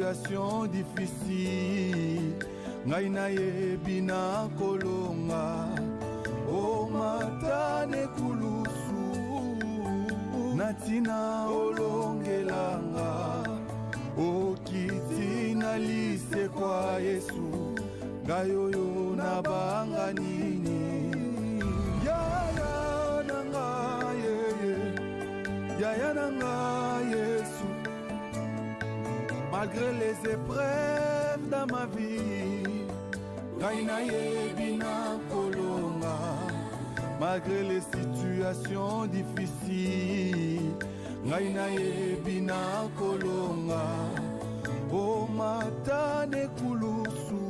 situation difficile, ngai nayebi na kolonga o matane kulusu natina olongelanga okiti na lise kwa Yesu ngai oyo nabanga nini yaya nanga yeye yaya nanga Yesu. Malgré les épreuves dans ma vie, ngai nayebi na kolonga. Malgré les situations difficiles, ngai nayebi na kolonga. O matane kulusu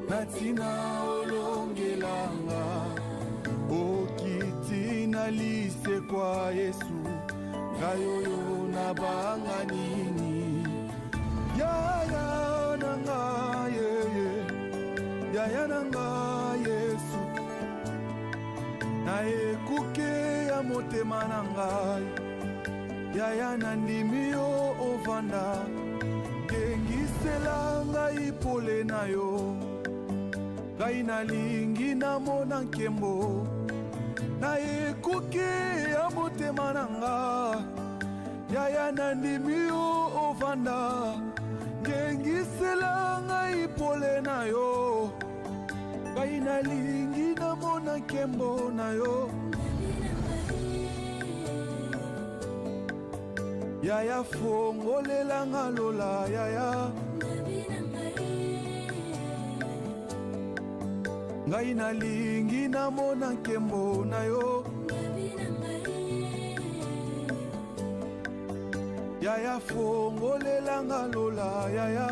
natina olongelanga okiti na lise kwa Yesu ngai oyo nabanga nini yaya nanga yeye yaya nanga Yesu na ekuke ya motema na ngai yaya nandimi yo ovanda kengisela ngai pole na yo ngai nalingi namona nkembo na ekuke ya motema na nga yaya nandimi yo ovanda ngengisela ngai pole na yo ngai nalingi namona nkembo na yo yaya fongolelanga lola yaya ngai nalingi namona nkembo na yo yaya fongolelanga lola yaya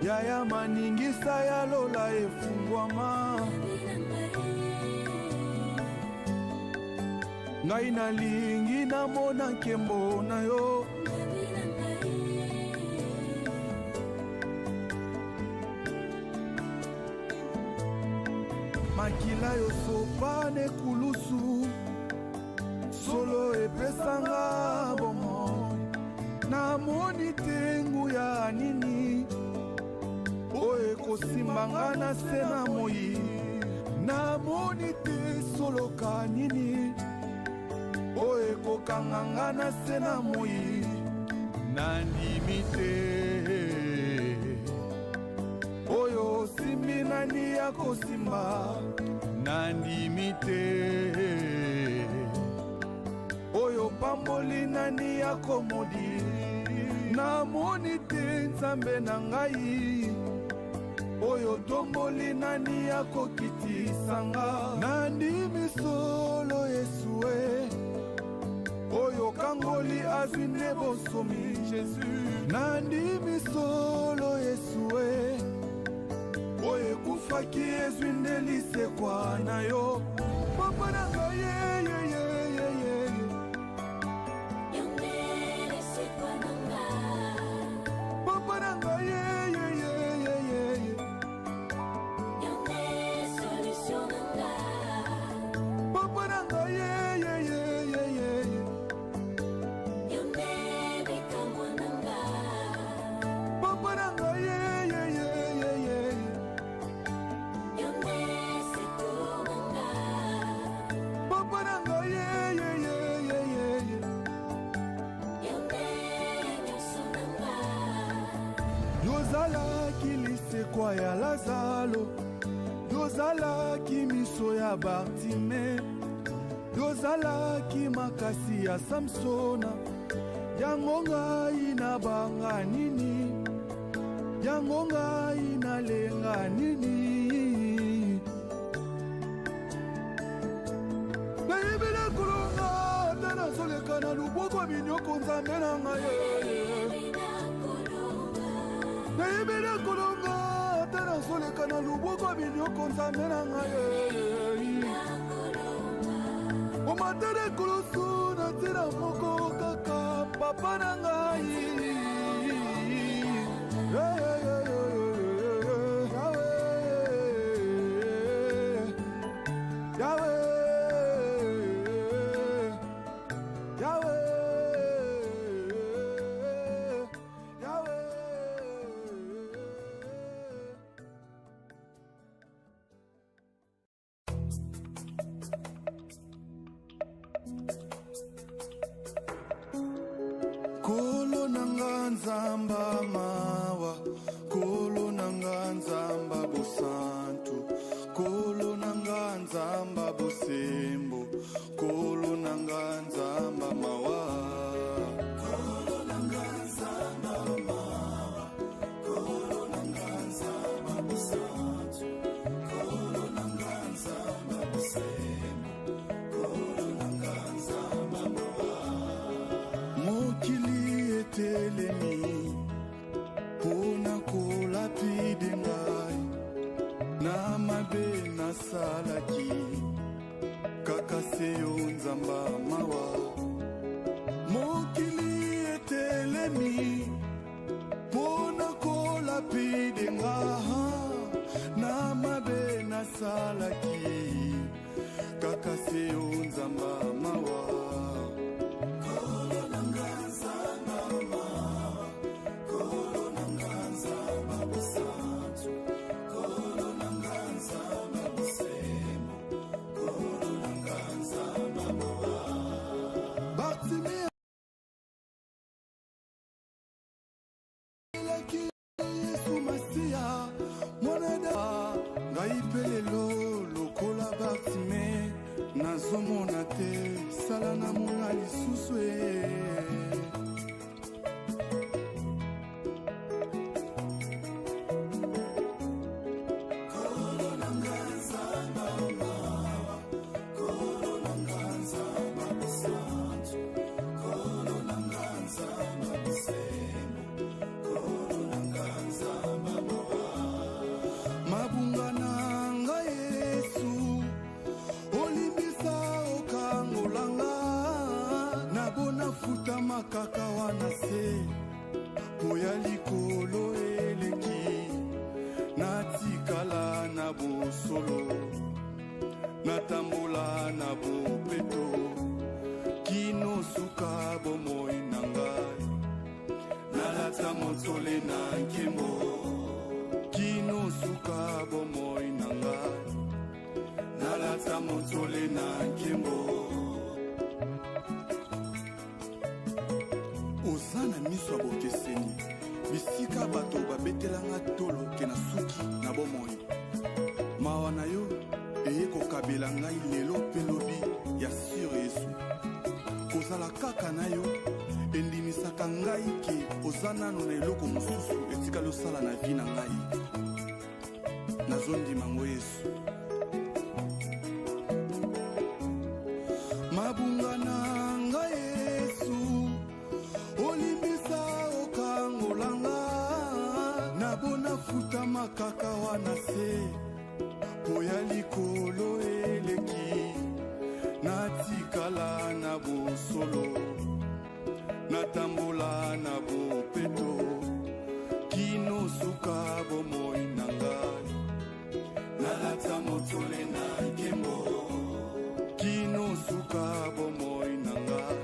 yaya maningisa ya lola efungwama ngai nalingi namona nkembo na yo makila yo sopane kulusu solo epesanga bomoi namoni tengu ya nini oyo ekosimbanga na se na moi namoni te soloka nini oyo ekokanganga na se na moi nandimi te oyo simbi nani ya kosimba nandimi te oyo pamboli nani ya komodi namoni te nzambe na ngai oyo tomboli nani ya kokitisanga nandimi solo Yesue oyo kangoli azwi nde bosomi Jésus nandimi solo Yesue oyo ekufaki ezwi nde lisekwa na yo papa na ngai yeyeyeyeye papa na ngai yeyeyeyeye papa na ngai yeyeyeyeye papa na ngai yeyeyeyeye papa na ngai yeyeyeyeye yozalaki lisekwa ya Lazalo yozalaki miso ya Bartime yozalaki makasi ya Samsona yango ngai nabanga nini yango ngai nalenga nini nayebela kolonga ata nazoleka na luboko minyoko nzambe na ngai nayebela kolonga ata nazoleka na luboko minyoko nzambe na ngai omatele kulusu natina moko kaka papa na ngai Yahweh nanga nzamba mawa, kolo nanga nzamba bosantu, kolo nanga nzamba bosembo, kolo nanga nzamba mawa. Kolo nanga nzamba mawa, kolo nanga nzamba bosantu, kolo nanga nzamba bosembo, kolo nanga nzamba mawa. Mokili etelemi pona kolapide ngai, na mabe nasalaki kaka seyo nzamba mawa. Mokili etelemi pona kolapide ngai, na mabe nasalaki kaka seyo nzamba mawa. Nazomona te sala na mona lisusu kolo nanga nzamba mawa, kolo nanga nzamba bosantu, kolo nanga nzamba bosembo, kolo nanga nzamba mawa. Mabunga nanga Yesu olimbisa okangolanga, nabona futa makaka wana se poya likolo eleki, natikala na bosolo, natambola na bopeto, kino suka bomoi na ngai, nalata motole na nkembo, kino suka bomoi na ngai, nalata motole na nkembo. Oza na miso ya bokeseni, bisika bato babetelanga tolo ke na suki na bomoi. Mawa na yo eye kokabela ngai lelo mpe lobi ya sur Yesu. Kozala kaka na yo endimisaka ngai ke oza nano na eloko mosusu etikali osala na vi na ngai. Nazondima ngo Yesu. Mabunga nanga Yesu olimbisa okangolanga, nabona futa makaka wana se poya likolo eleki, natikala na bosolo, natambola na bopeto, kino suka bomoi na ngai, nalata motole na nkembo, kino suka bomoi na ngai,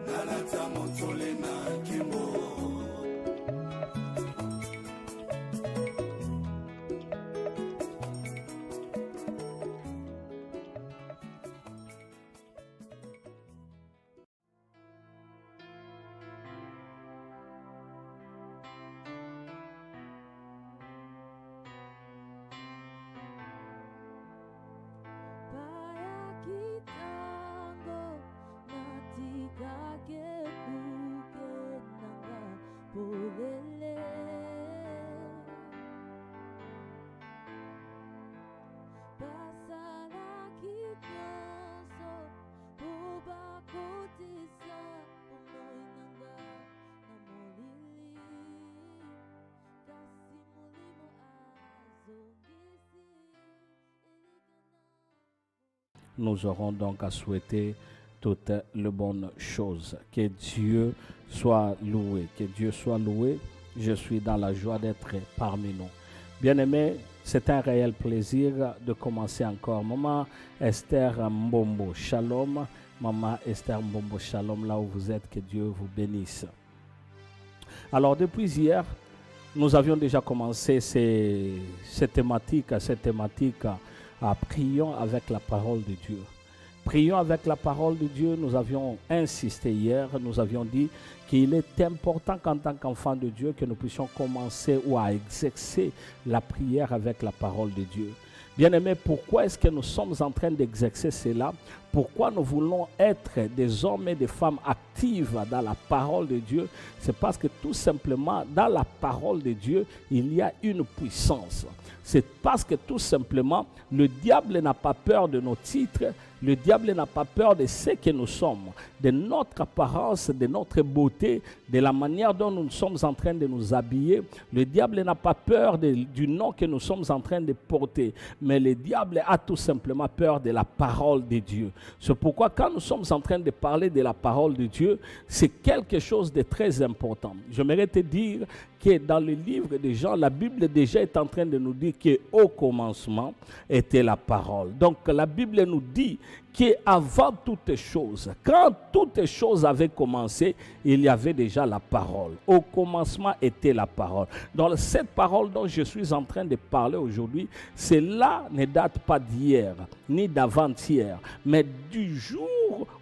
nalata motole na nkembo. Nous aurons donc à souhaiter toutes les bonnes choses. Que Dieu soit loué. Que Dieu soit loué. Je suis dans la joie d'être parmi nous. Bien-aimés, c'est un réel plaisir de commencer encore. Maman Esther Mbombo, shalom. Maman Esther Mbombo, shalom, là où vous êtes, que Dieu vous bénisse. Alors, depuis hier, nous avions déjà commencé cette thématique, prions avec la parole de Dieu. Prions avec la parole de Dieu. Nous avions insisté hier, nous avions dit qu'il est important qu'en tant qu'enfant de Dieu, que nous puissions commencer ou à exercer la prière avec la parole de Dieu. Bien-aimés, pourquoi est-ce que nous sommes en train d'exercer cela? Pourquoi nous voulons être des hommes et des femmes actifs dans la parole de Dieu? C'est parce que tout simplement, dans la parole de Dieu, il y a une puissance. C'est parce que tout simplement, le diable n'a pas peur de nos titres, le diable n'a pas peur de ce que nous sommes, de notre apparence, de notre beauté, de la manière dont nous sommes en train de nous habiller. Le diable n'a pas peur du nom que nous sommes en train de porter, mais le diable a tout simplement peur de la parole de Dieu. C'est pourquoi quand nous sommes en train de parler de la parole de Dieu, c'est quelque chose de très important. J'aimerais te dire que dans le livre de Jean, la Bible déjà est en train de nous dire qu'au commencement était la parole. Donc la Bible nous dit qu'avant toutes choses, quand toutes choses avaient commencé, il y avait déjà la parole. Au commencement était la parole. Donc cette parole dont je suis en train de parler aujourd'hui, cela ne date pas d'hier, ni d'avant-hier, mais du jour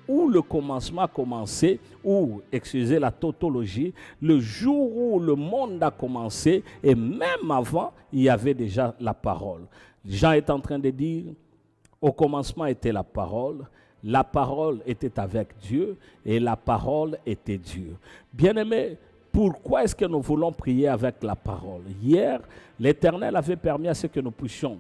où le commencement a commencé, ou, excusez la tautologie, le jour où le monde a commencé, et même avant, il y avait déjà la parole. Jean est en train de dire, au commencement était la parole était avec Dieu, et la parole était Dieu. Bien-aimés, pourquoi est-ce que nous voulons prier avec la parole? Hier, l'Éternel avait permis à ce que nous puissions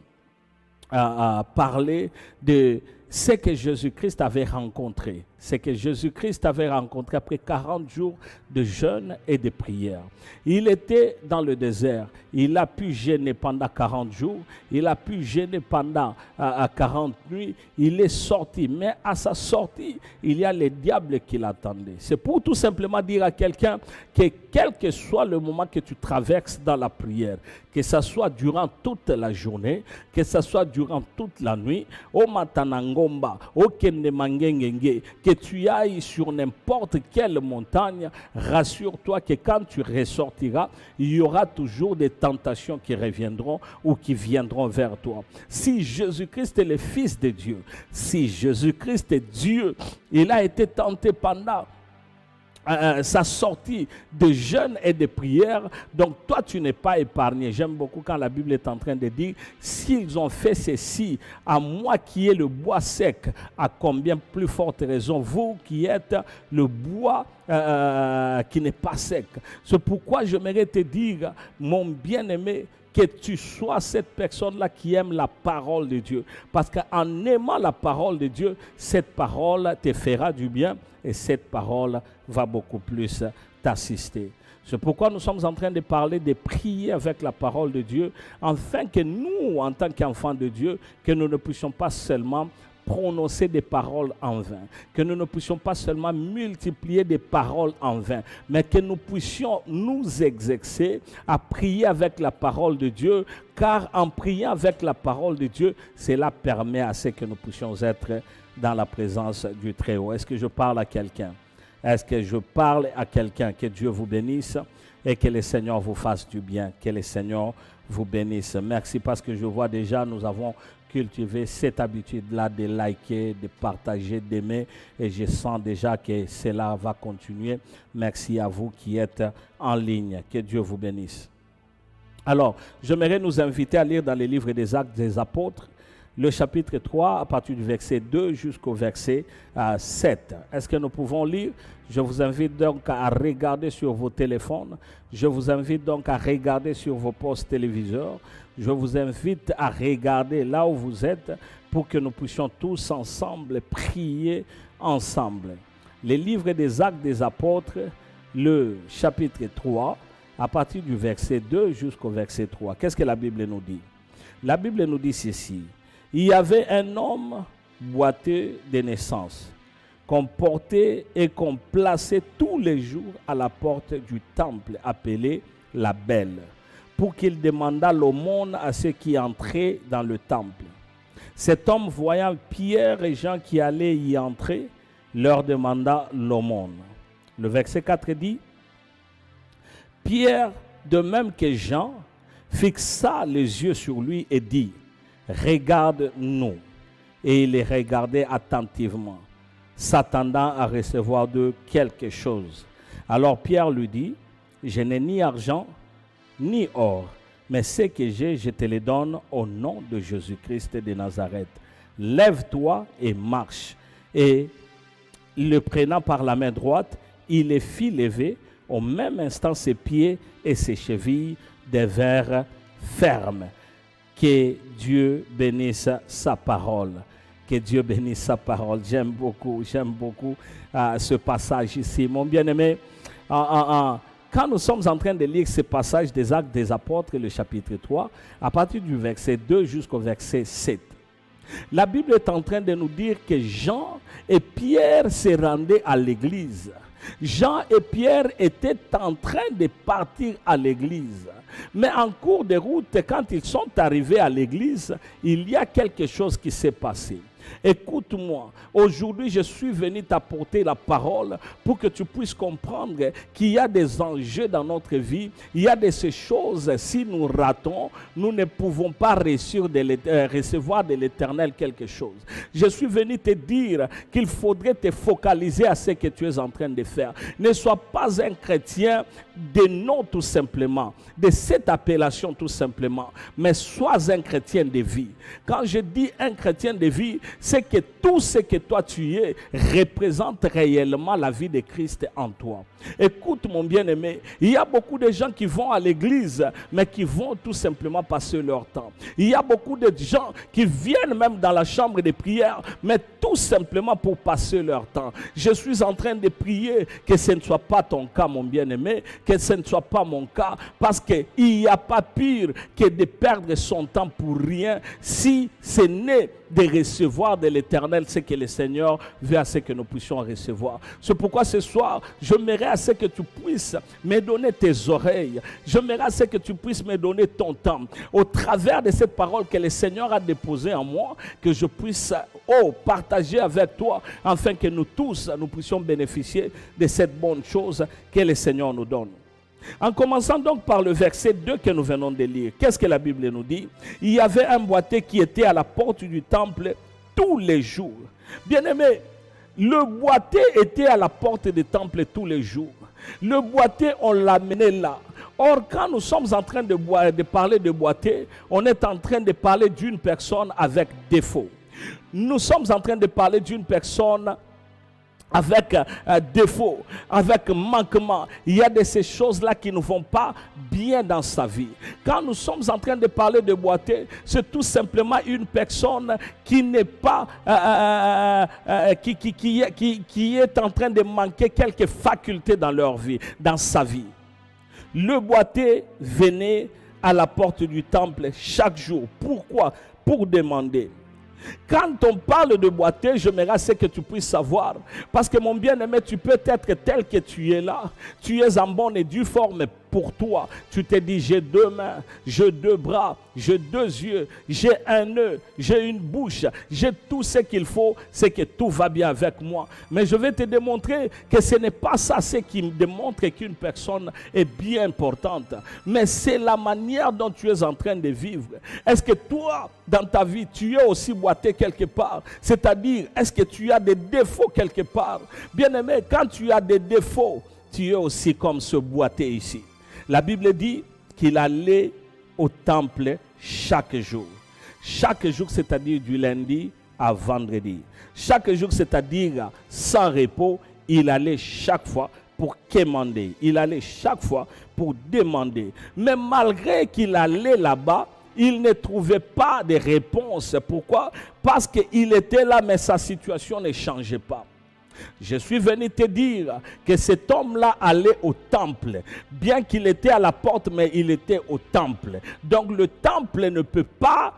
parler de ce que Jésus-Christ avait rencontré. Ce que Jésus-Christ avait rencontré après 40 jours de jeûne et de prière. Il était dans le désert. Il a pu jeûner pendant 40 jours. Il a pu jeûner pendant 40 nuits. Il est sorti. Mais à sa sortie, il y a les diables qui l'attendaient. C'est pour tout simplement dire à quelqu'un que quel que soit le moment que tu traverses dans la prière, que ce soit durant toute la journée, que ce soit durant toute la nuit, au matanangomba, au kendemangengenge, que tu ailles sur n'importe quelle montagne, rassure-toi que quand tu ressortiras, il y aura toujours des tentations qui reviendront ou qui viendront vers toi. Si Jésus-Christ est le Fils de Dieu, si Jésus-Christ est Dieu, il a été tenté pendant sa sortie de jeûne et de prière, donc toi tu n'es pas épargné. J'aime beaucoup quand la Bible est en train de dire, s'ils ont fait ceci, à moi qui est le bois sec, à combien plus forte raison vous qui êtes le bois qui n'est pas sec. C'est pourquoi j'aimerais te dire, mon bien-aimé, que tu sois cette personne-là qui aime la parole de Dieu. Parce qu'en aimant la parole de Dieu, cette parole te fera du bien et cette parole va beaucoup plus t'assister. C'est pourquoi nous sommes en train de parler de prier avec la parole de Dieu, afin que nous, en tant qu'enfants de Dieu, que nous ne puissions pas seulement prononcer des paroles en vain, que nous ne puissions pas seulement multiplier des paroles en vain, mais que nous puissions nous exercer à prier avec la parole de Dieu, car en priant avec la parole de Dieu, cela permet à ce que nous puissions être dans la présence du Très-Haut. Est-ce que je parle à quelqu'un? Est-ce que je parle à quelqu'un? Que Dieu vous bénisse et que le Seigneur vous fasse du bien, que le Seigneur vous bénisse. Merci parce que je vois déjà, nous avons cultiver cette habitude-là de liker, de partager, d'aimer, et je sens déjà que cela va continuer. Merci à vous qui êtes en ligne. Que Dieu vous bénisse. Alors, j'aimerais nous inviter à lire dans les livres des Actes des Apôtres, le chapitre 3, à partir du verset 2 jusqu'au verset 7. Est-ce que nous pouvons lire? Je vous invite donc à regarder sur vos téléphones. Je vous invite donc à regarder sur vos postes téléviseurs. Je vous invite à regarder là où vous êtes pour que nous puissions tous ensemble prier ensemble. Les livres des Actes des Apôtres, le chapitre 3, à partir du verset 2 jusqu'au verset 3. Qu'est-ce que la Bible nous dit? La Bible nous dit ceci. Il y avait un homme boiteux de naissance, qu'on portait et qu'on plaçait tous les jours à la porte du temple appelé la Belle, pour qu'il demandât l'aumône à ceux qui entraient dans le temple. Cet homme, voyant Pierre et Jean qui allaient y entrer, leur demanda l'aumône. Le verset 4 dit, Pierre, de même que Jean, fixa les yeux sur lui et dit, regarde-nous. et il les regardait attentivement, s'attendant à recevoir d'eux quelque chose. Alors Pierre lui dit, je n'ai ni argent, ni or, mais ce que j'ai, je te le donne au nom de Jésus-Christ de Nazareth. Lève-toi et marche. Et le prenant par la main droite, il les fit lever. Au même instant, ses pieds et ses chevilles devinrent fermes. Que Dieu bénisse sa parole. Que Dieu bénisse sa parole. J'aime beaucoup ce passage ici. Mon bien-aimé, quand nous sommes en train de lire ce passage des Actes des Apôtres, le chapitre 3, à partir du verset 2 jusqu'au verset 7, la Bible est en train de nous dire que Jean et Pierre se rendaient à l'église. Jean et Pierre étaient en train de partir à l'église. Mais en cours de route, quand ils sont arrivés à l'église, il y a quelque chose qui s'est passé. Écoute-moi, aujourd'hui je suis venu t'apporter la parole pour que tu puisses comprendre qu'il y a des enjeux dans notre vie. Il y a de ces choses, si nous ratons, nous ne pouvons pas recevoir de l'Éternel quelque chose. Je suis venu te dire qu'il faudrait te focaliser à ce que tu es en train de faire. Ne sois pas un chrétien de nom tout simplement, de cette appellation tout simplement, mais sois un chrétien de vie. Quand je dis un chrétien de vie, c'est que tout ce que toi tu es représente réellement la vie de Christ en toi. Écoute mon bien-aimé, il y a beaucoup de gens qui vont à l'église, mais qui vont tout simplement passer leur temps. Il y a beaucoup de gens qui viennent même dans la chambre de prière, mais tout simplement pour passer leur temps. Je suis en train de prier que ce ne soit pas ton cas, mon bien-aimé, que ce ne soit pas mon cas, parce qu'il n'y a pas pire que de perdre son temps pour rien si ce n'est de recevoir de l'Éternel ce que le Seigneur veut à ce que nous puissions recevoir. C'est pourquoi ce soir, j'aimerais à ce que tu puisses me donner tes oreilles. J'aimerais à ce que tu puisses me donner ton temps. Au travers de cette parole que le Seigneur a déposée en moi, que je puisse partager avec toi, afin que nous tous, nous puissions bénéficier de cette bonne chose que le Seigneur nous donne. En commençant donc par le verset 2 que nous venons de lire, qu'est-ce que la Bible nous dit? Il y avait un boiteux qui était à la porte du temple tous les jours. Bien-aimé, le boiteux était à la porte du temple tous les jours. Le boiteux, on l'amenait là. Or, quand nous sommes en train de parler de boiteux, on est en train de parler d'une personne avec défaut. Nous sommes en train de parler d'une personne avec défaut, avec manquement. Il y a de ces choses-là qui ne vont pas bien dans sa vie. Quand nous sommes en train de parler de boiteux, c'est tout simplement une personne qui n'est pas, qui est en train de manquer quelques facultés dans leur vie, dans sa vie. Le boiteux venait à la porte du temple chaque jour. Pourquoi? Pour demander. Quand on parle de boiteux, j'aimerais à ce que tu puisses savoir. Parce que mon bien-aimé, tu peux être tel que tu es là. Tu es en bonne et due forme pour toi. Tu te dis, j'ai deux mains, j'ai deux bras, j'ai deux yeux, j'ai un nœud, j'ai une bouche, j'ai tout ce qu'il faut, c'est que tout va bien avec moi. Mais je vais te démontrer que ce n'est pas ça ce qui me démontre qu'une personne est bien importante. Mais c'est la manière dont tu es en train de vivre. Est-ce que toi, dans ta vie, tu es aussi boiteux quelque part? C'est-à-dire, est-ce que tu as des défauts quelque part? Bien-aimé, quand tu as des défauts, tu es aussi comme ce boiteux ici. La Bible dit qu'il allait au temple chaque jour. Chaque jour, c'est-à-dire du lundi à vendredi. Chaque jour, c'est-à-dire sans repos, il allait chaque fois pour quémander. Il allait chaque fois pour demander. Mais malgré qu'il allait là-bas, il ne trouvait pas de réponse. Pourquoi? Parce qu'il était là, mais sa situation ne changeait pas. Je suis venu te dire que cet homme-là allait au temple. Bien qu'il était à la porte, mais il était au temple. Donc le temple ne peut pas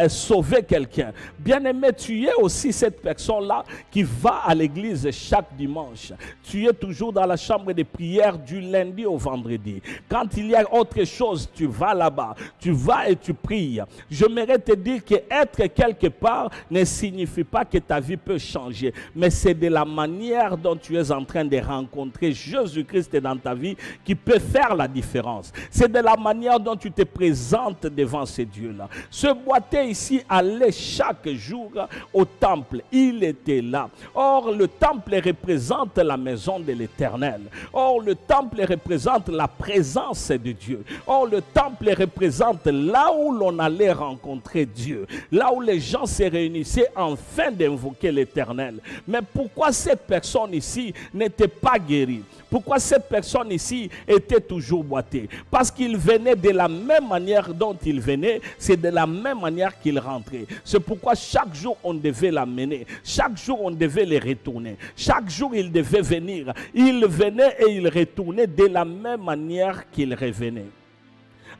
sauver quelqu'un. Bien-aimé, tu es aussi cette personne-là qui va à l'église chaque dimanche. Tu es toujours dans la chambre de prière du lundi au vendredi. Quand il y a autre chose, tu vas là-bas. Tu vas et tu pries. J'aimerais te dire que être quelque part ne signifie pas que ta vie peut changer. Mais c'est de la manière dont tu es en train de rencontrer Jésus-Christ dans ta vie qui peut faire la différence. C'est de la manière dont tu te présentes devant ces dieux-là. Ce boiteux boiter ici allait chaque jour au temple. Il était là. Or, le temple représente la maison de l'Éternel. Or, le temple représente la présence de Dieu. Or, le temple représente là où l'on allait rencontrer Dieu. Là où les gens se réunissaient afin d'invoquer l'Éternel. Mais pourquoi cette personne ici n'était pas guérie? Pourquoi cette personne ici était toujours boitée? Parce qu'il venait de la même manière dont il venait, c'est de la même manière qu'il rentrait. C'est pourquoi chaque jour on devait l'amener, chaque jour on devait le retourner, chaque jour il devait venir. Il venait et il retournait de la même manière qu'il revenait.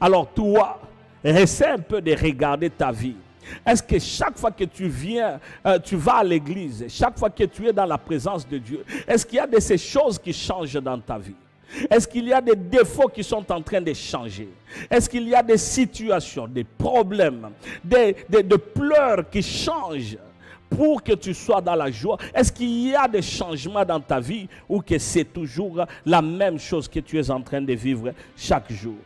Alors toi, essaie un peu de regarder ta vie. Est-ce que chaque fois que tu viens, tu vas à l'église, chaque fois que tu es dans la présence de Dieu, est-ce qu'il y a de ces choses qui changent dans ta vie? Est-ce qu'il y a des défauts qui sont en train de changer? Est-ce qu'il y a des situations, des problèmes, des pleurs qui changent pour que tu sois dans la joie? Est-ce qu'il y a des changements dans ta vie ou que c'est toujours la même chose que tu es en train de vivre chaque jour?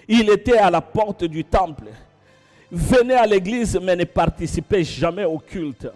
Il était à la porte du temple. Venait à l'église mais ne participait jamais au culte.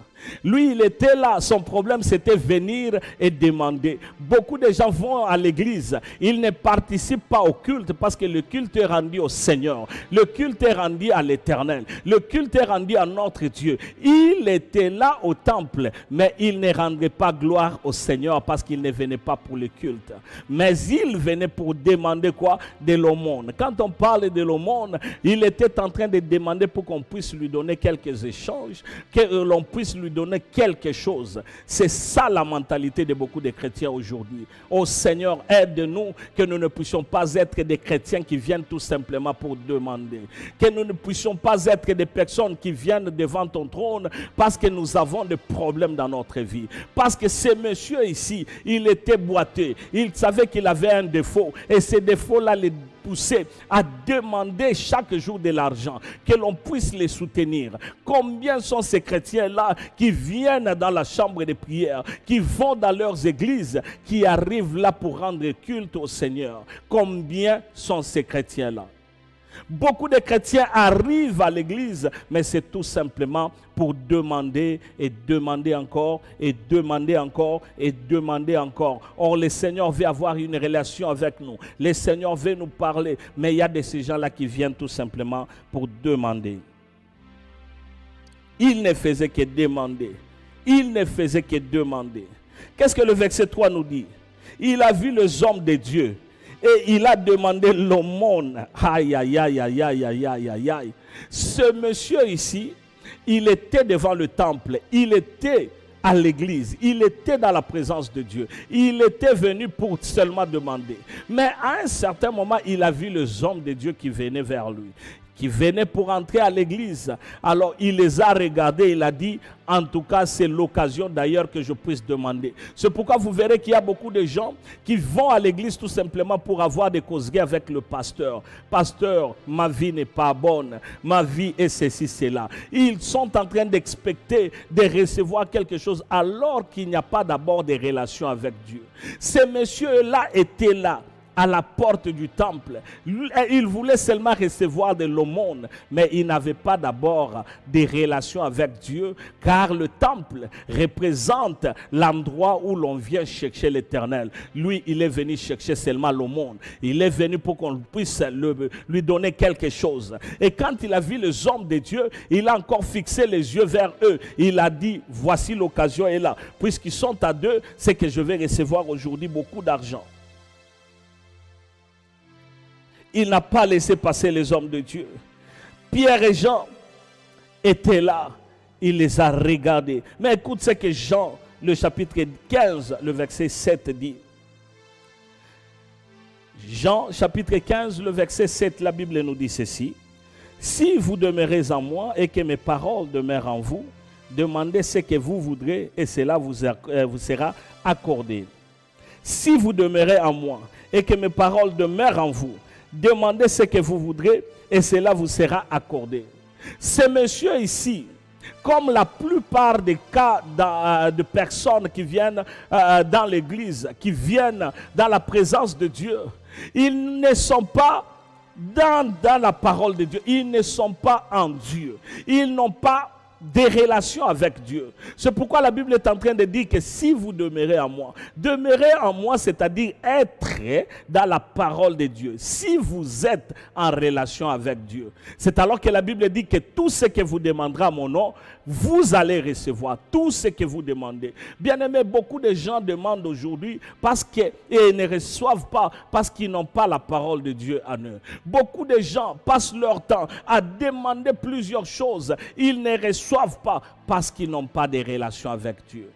Lui, il était là. Son problème, c'était venir et demander. Beaucoup de gens vont à l'église. Ils ne participent pas au culte parce que le culte est rendu au Seigneur. Le culte est rendu à l'Éternel. Le culte est rendu à notre Dieu. Il était là au temple, mais il ne rendait pas gloire au Seigneur parce qu'il ne venait pas pour le culte. Mais il venait pour demander quoi? De l'aumône. Quand on parle de l'aumône, il était en train de demander pour qu'on puisse lui donner quelques échanges, que l'on puisse lui donner quelque chose. C'est ça la mentalité de beaucoup de chrétiens aujourd'hui. Oh Seigneur, aide-nous que nous ne puissions pas être des chrétiens qui viennent tout simplement pour demander. Que nous ne puissions pas être des personnes qui viennent devant ton trône parce que nous avons des problèmes dans notre vie. Parce que ce monsieur ici, il était boiteux. Il savait qu'il avait un défaut. Et ce défaut-là les poussait à demander chaque jour de l'argent, que l'on puisse les soutenir. Combien sont ces chrétiens-là qui viennent dans la chambre de prière, qui vont dans leurs églises, qui arrivent là pour rendre culte au Seigneur? Combien sont ces chrétiens-là? Beaucoup de chrétiens arrivent à l'église, mais c'est tout simplement pour demander et demander encore et demander encore et demander encore. Or, le Seigneur veut avoir une relation avec nous. Le Seigneur veut nous parler, mais il y a de ces gens-là qui viennent tout simplement pour demander. Il ne faisait que demander. Il ne faisait que demander. Qu'est-ce que le verset 3 nous dit? Il a vu les hommes de Dieu. Et il a demandé l'aumône. Aïe, aïe, aïe, aïe, aïe, aïe, aïe, aïe, aïe. Ce monsieur ici, il était devant le temple. Il était à l'église. Il était dans la présence de Dieu. Il était venu pour seulement demander. Mais à un certain moment, il a vu les hommes de Dieu qui venaient vers lui, qui venaient pour entrer à l'église. Alors il les a regardés, il a dit, en tout cas c'est l'occasion d'ailleurs que je puisse demander. C'est pourquoi vous verrez qu'il y a beaucoup de gens qui vont à l'église tout simplement pour avoir des causeries avec le pasteur. Pasteur, ma vie n'est pas bonne, ma vie est ceci, cela. Ils sont en train d'expecter de recevoir quelque chose alors qu'il n'y a pas d'abord de relation avec Dieu. Ces messieurs-là étaient là, à la porte du temple. Il voulait seulement recevoir de l'aumône, mais il n'avait pas d'abord des relations avec Dieu, car le temple représente l'endroit où l'on vient chercher l'Éternel. Lui, il est venu chercher seulement l'aumône. Il est venu pour qu'on puisse lui donner quelque chose. Et quand il a vu les hommes de Dieu, il a encore fixé les yeux vers eux. Il a dit, voici l'occasion est là. Puisqu'ils sont à deux, c'est que je vais recevoir aujourd'hui beaucoup d'argent. Il n'a pas laissé passer les hommes de Dieu. Pierre et Jean étaient là. Il les a regardés. Mais écoute ce que Jean, le chapitre 15, le verset 7 dit. Jean, chapitre 15, le verset 7, la Bible nous dit ceci. Si vous demeurez en moi et que mes paroles demeurent en vous, demandez ce que vous voudrez et cela vous sera accordé. Si vous demeurez en moi et que mes paroles demeurent en vous, demandez ce que vous voudrez et cela vous sera accordé. Ce monsieur ici, comme la plupart des cas de personnes qui viennent dans l'église, qui viennent dans la présence de Dieu, ils ne sont pas dans la parole de Dieu, ils ne sont pas en Dieu. Ils n'ont pas des relations avec Dieu. C'est pourquoi la Bible est en train de dire que si vous demeurez en moi, c'est-à-dire être dans la parole de Dieu. Si vous êtes en relation avec Dieu, c'est alors que la Bible dit que tout ce que vous demanderez à mon nom, vous allez recevoir tout ce que vous demandez. Bien aimé, beaucoup de gens demandent aujourd'hui parce qu'ils ne reçoivent pas, parce qu'ils n'ont pas la parole de Dieu en eux. Beaucoup de gens passent leur temps à demander plusieurs choses. Ils ne reçoivent pas parce qu'ils n'ont pas de relation avec Dieu.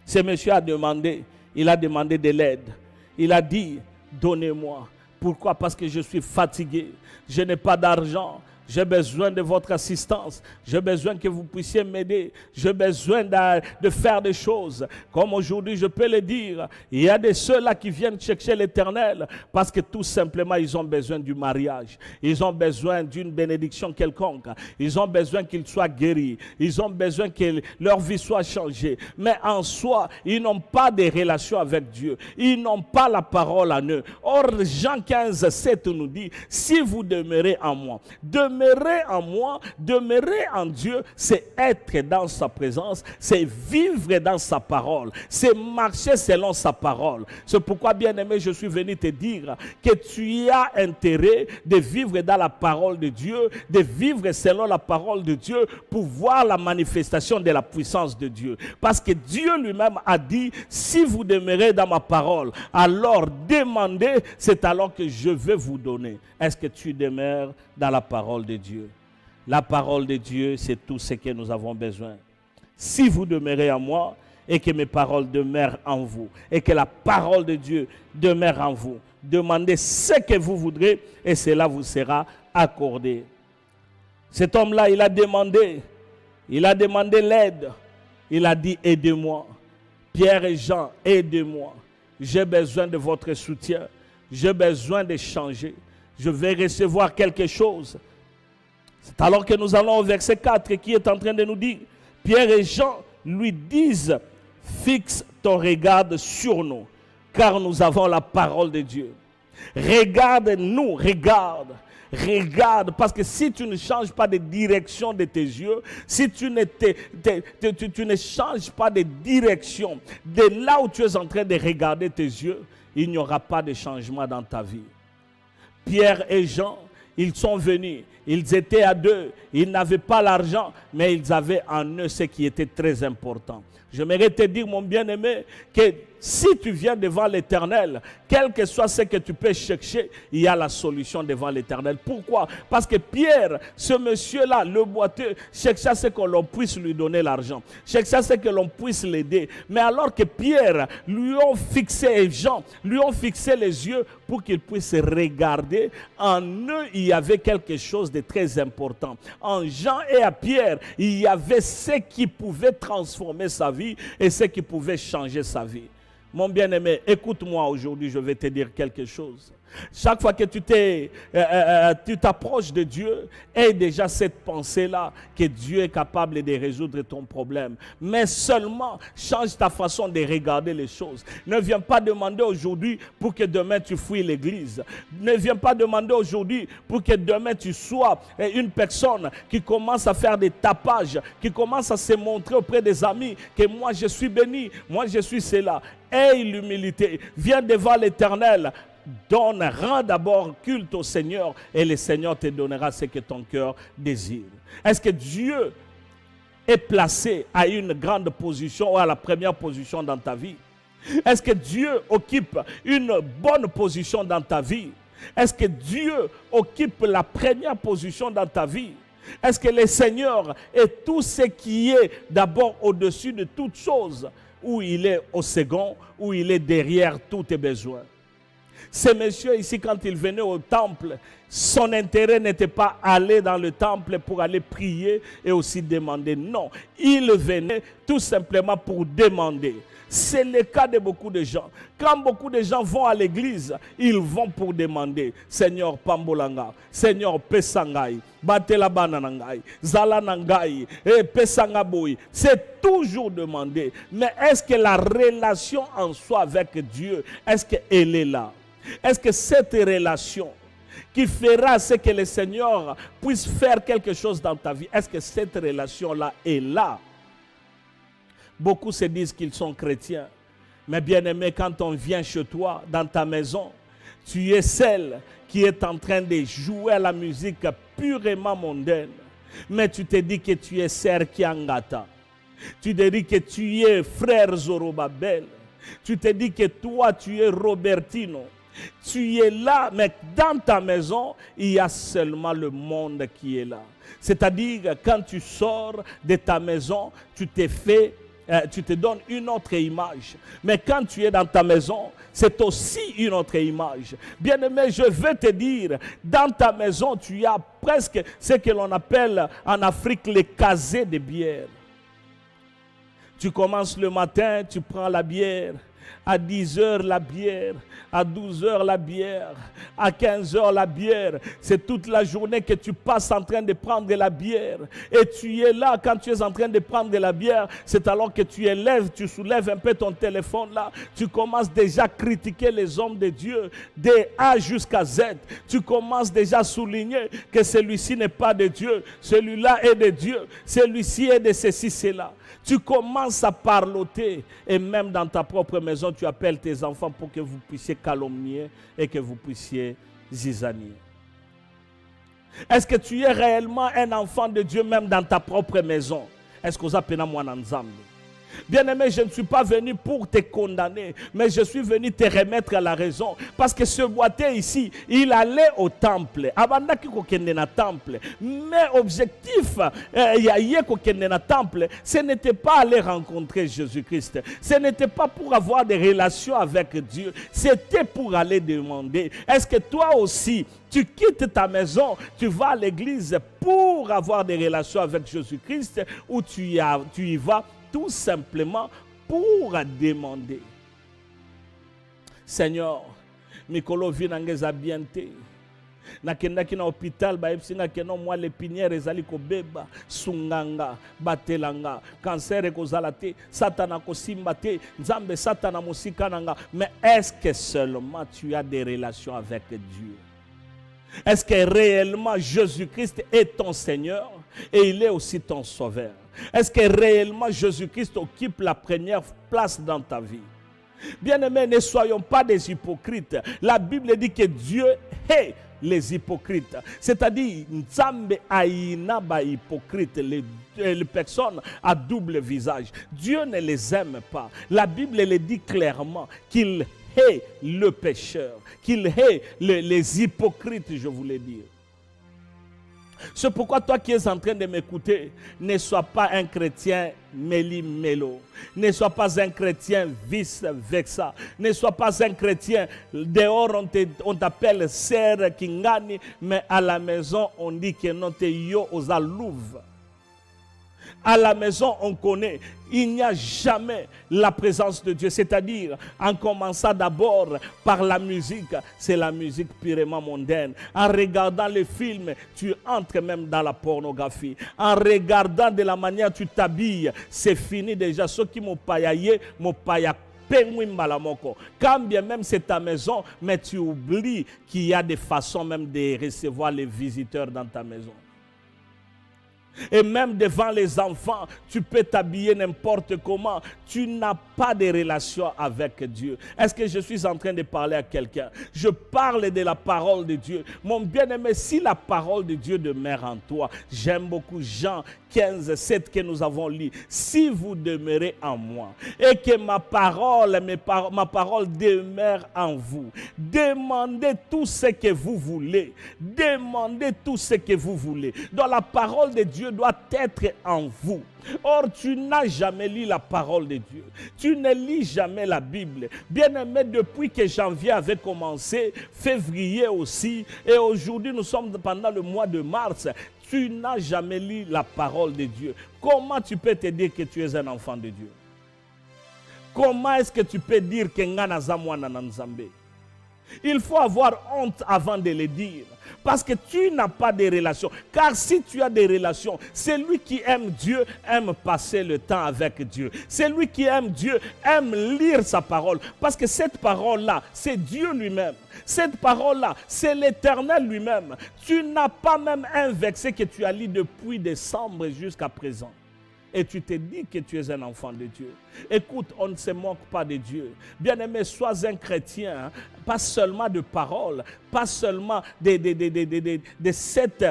Ce monsieur a demandé de l'aide. Il a dit, donnez-moi. Pourquoi? Parce que je suis fatigué. Je n'ai pas d'argent. J'ai besoin de votre assistance. J'ai besoin que vous puissiez m'aider. J'ai besoin de faire des choses. Comme aujourd'hui, je peux le dire, il y a de ceux-là qui viennent chercher l'Éternel parce que tout simplement, ils ont besoin du mariage. Ils ont besoin d'une bénédiction quelconque. Ils ont besoin qu'ils soient guéris. Ils ont besoin que leur vie soit changée. Mais en soi, ils n'ont pas de relation avec Dieu. Ils n'ont pas la parole en eux. Or, Jean 15, 7 nous dit, si vous demeurez en moi, demeurer en moi, demeurer en Dieu, c'est être dans sa présence, c'est vivre dans sa parole, c'est marcher selon sa parole. C'est pourquoi, bien-aimé, je suis venu te dire que tu as intérêt de vivre dans la parole de Dieu, de vivre selon la parole de Dieu pour voir la manifestation de la puissance de Dieu. Parce que Dieu lui-même a dit, si vous demeurez dans ma parole, alors demandez, c'est alors que je vais vous donner. Est-ce que tu demeures dans la parole de Dieu? La parole de Dieu, c'est tout ce que nous avons besoin. Si vous demeurez en moi et que mes paroles demeurent en vous et que la parole de Dieu demeure en vous, demandez ce que vous voudrez et cela vous sera accordé. Cet homme-là, il a demandé l'aide. Il a dit, aidez-moi. Pierre et Jean, aidez-moi. J'ai besoin de votre soutien. J'ai besoin de changer. Je vais recevoir quelque chose. C'est alors que nous allons au verset 4 qui est en train de nous dire, Pierre et Jean lui disent, fixe ton regard sur nous, car nous avons la parole de Dieu. Regarde-nous, regarde, parce que si tu ne changes pas de direction de tes yeux, si tu ne changes pas de direction de là où tu es en train de regarder tes yeux, il n'y aura pas de changement dans ta vie. Pierre et Jean, ils sont venus, ils étaient à deux, ils n'avaient pas l'argent, mais ils avaient en eux ce qui était très important. J'aimerais te dire, mon bien-aimé, que si tu viens devant l'Éternel, quel que soit ce que tu peux chercher, il y a la solution devant l'Éternel. Pourquoi? Parce que Pierre, ce monsieur-là, le boiteux, cherchait à ce que l'on puisse lui donner l'argent, cherchait à ce que l'on puisse l'aider. Mais alors que Pierre lui ont fixé, et Jean lui ont fixé les yeux pour qu'il puisse regarder, en eux, il y avait quelque chose de très important. En Jean et à Pierre, il y avait ce qui pouvait transformer sa vie et ce qui pouvait changer sa vie. Mon bien-aimé, écoute-moi aujourd'hui, je vais te dire quelque chose. Chaque fois que tu t'approches de Dieu, aie déjà cette pensée-là que Dieu est capable de résoudre ton problème. Mais seulement, change ta façon de regarder les choses. Ne viens pas demander aujourd'hui pour que demain tu fuis l'église. Ne viens pas demander aujourd'hui pour que demain tu sois une personne qui commence à faire des tapages, qui commence à se montrer auprès des amis que moi je suis béni, moi je suis cela. Aie l'humilité, viens devant l'Éternel. Rends d'abord culte au Seigneur et le Seigneur te donnera ce que ton cœur désire. Est-ce que Dieu est placé à une grande position ou à la première position dans ta vie? Est-ce que Dieu occupe une bonne position dans ta vie? Est-ce que Dieu occupe la première position dans ta vie? Est-ce que le Seigneur est tout ce qui est d'abord au-dessus de toutes choses, ou il est au second, ou il est derrière tous tes besoins? Ce monsieur ici, quand il venait au temple, son intérêt n'était pas aller dans le temple pour aller prier et aussi demander. Non, il venait tout simplement pour demander. C'est le cas de beaucoup de gens. Quand beaucoup de gens vont à l'église, ils vont pour demander. Seigneur Pambolanga, Seigneur Pesangai, Batela Bananangai, Zalanangai, Pesangaboui. C'est toujours demander. Mais est-ce que la relation en soi avec Dieu, est-ce qu'elle est là? Est-ce que cette relation qui fera ce que le Seigneur puisse faire quelque chose dans ta vie. Est-ce que cette relation-là est là? Beaucoup se disent qu'ils sont chrétiens. Mais bien aimé, quand on vient chez toi, dans ta maison, tu es celle qui est en train de jouer à la musique purement mondaine. Mais tu te dis que tu es sœur Kiangata. Tu te dis que tu es frère Zorobabel. Tu te dis que toi, tu es Robertino. Tu es là, mais dans ta maison, il y a seulement le monde qui est là. C'est-à-dire, quand tu sors de ta maison, tu te donnes une autre image. Mais quand tu es dans ta maison, c'est aussi une autre image. Bien-aimé, je veux te dire, dans ta maison, tu as presque ce que l'on appelle en Afrique les casés de bière. Tu commences le matin, tu prends la bière. À 10h la bière, à 12h la bière, à 15h la bière. C'est toute la journée que tu passes en train de prendre la bière. Et tu es là quand tu es en train de prendre la bière. C'est alors que tu soulèves un peu ton téléphone là. Tu commences déjà à critiquer les hommes de Dieu de A jusqu'à Z. Tu commences déjà à souligner que celui-ci n'est pas de Dieu. Celui-là est de Dieu. Celui-ci est de ceci, cela. Tu commences à parloter et même dans ta propre maison, tu appelles tes enfants pour que vous puissiez calomnier et que vous puissiez zizanier. Est-ce que tu es réellement un enfant de Dieu même dans ta propre maison? Est-ce que vous appelez moi ensemble? Bien-aimé, je ne suis pas venu pour te condamner, mais je suis venu te remettre à la raison. Parce que ce boiteux ici, il allait au temple. Mais objectif, ce n'était pas aller rencontrer Jésus-Christ. Ce n'était pas pour avoir des relations avec Dieu. C'était pour aller demander. Est-ce que toi aussi, tu quittes ta maison, tu vas à l'église pour avoir des relations avec Jésus-Christ, ou tu y vas tout simplement pour demander? Seigneur, mikolo vinangeza biente. Nakendaki na hôpital ba epsinga keno moi l'épinière ezali ko beba sunganga batelanga cancer ekozala te satana kosimba te nzambe satana mosika nanga. Mais est-ce que seulement tu as des relations avec Dieu? Est-ce que réellement Jésus-Christ est ton Seigneur et il est aussi ton Sauveur? Est-ce que réellement Jésus-Christ occupe la première place dans ta vie? Bien-aimés, ne soyons pas des hypocrites. La Bible dit que Dieu hait les hypocrites. C'est-à-dire, Nzambe aïna ba hypocrite, les personnes à double visage. Dieu ne les aime pas. La Bible le dit clairement qu'il hait le pécheur, qu'il hait les hypocrites, je voulais dire. C'est pourquoi toi qui es en train de m'écouter, ne sois pas un chrétien méli-mélo. Ne sois pas un chrétien vice-versa. Ne sois pas un chrétien, dehors on t'appelle Sœur Kingani, mais à la maison on dit que non te yo aux alouves. À la maison, on connaît, il n'y a jamais la présence de Dieu. C'est-à-dire, en commençant d'abord par la musique, c'est la musique purement mondaine. En regardant les films, tu entres même dans la pornographie. En regardant de la manière tu t'habilles, c'est fini déjà. Ce qui m'ont payé, quand bien même c'est ta maison, mais tu oublies qu'il y a des façons même de recevoir les visiteurs dans ta maison. Et même devant les enfants, tu peux t'habiller n'importe comment. Tu n'as pas de relation avec Dieu. Est-ce que je suis en train de parler à quelqu'un? Je parle de la parole de Dieu. Mon bien-aimé, si la parole de Dieu demeure en toi, j'aime beaucoup Jean 15, 7 que nous avons lu. Si vous demeurez en moi et que ma parole demeure en vous, demandez tout ce que vous voulez. Demandez tout ce que vous voulez. Donc la parole de Dieu doit être en vous. Or, tu n'as jamais lu la parole de Dieu. Tu ne lis jamais la Bible. Bien-aimé, depuis que janvier avait commencé, février aussi, et aujourd'hui nous sommes pendant le mois de mars, tu n'as jamais lu la parole de Dieu. Comment tu peux te dire que tu es un enfant de Dieu? Comment est-ce que tu peux dire que ngana za mwana na Nzambe? Il faut avoir honte avant de les dire. Parce que tu n'as pas de relations. Car si tu as des relations, celui qui aime Dieu aime passer le temps avec Dieu. Celui qui aime Dieu aime lire sa parole. Parce que cette parole-là, c'est Dieu lui-même. Cette parole-là, c'est l'Éternel lui-même. Tu n'as pas même un verset que tu as lu depuis décembre jusqu'à présent. Et tu te dis que tu es un enfant de Dieu. Écoute, on ne se moque pas de Dieu. Bien-aimé, sois un chrétien, pas seulement de parole, pas seulement de cette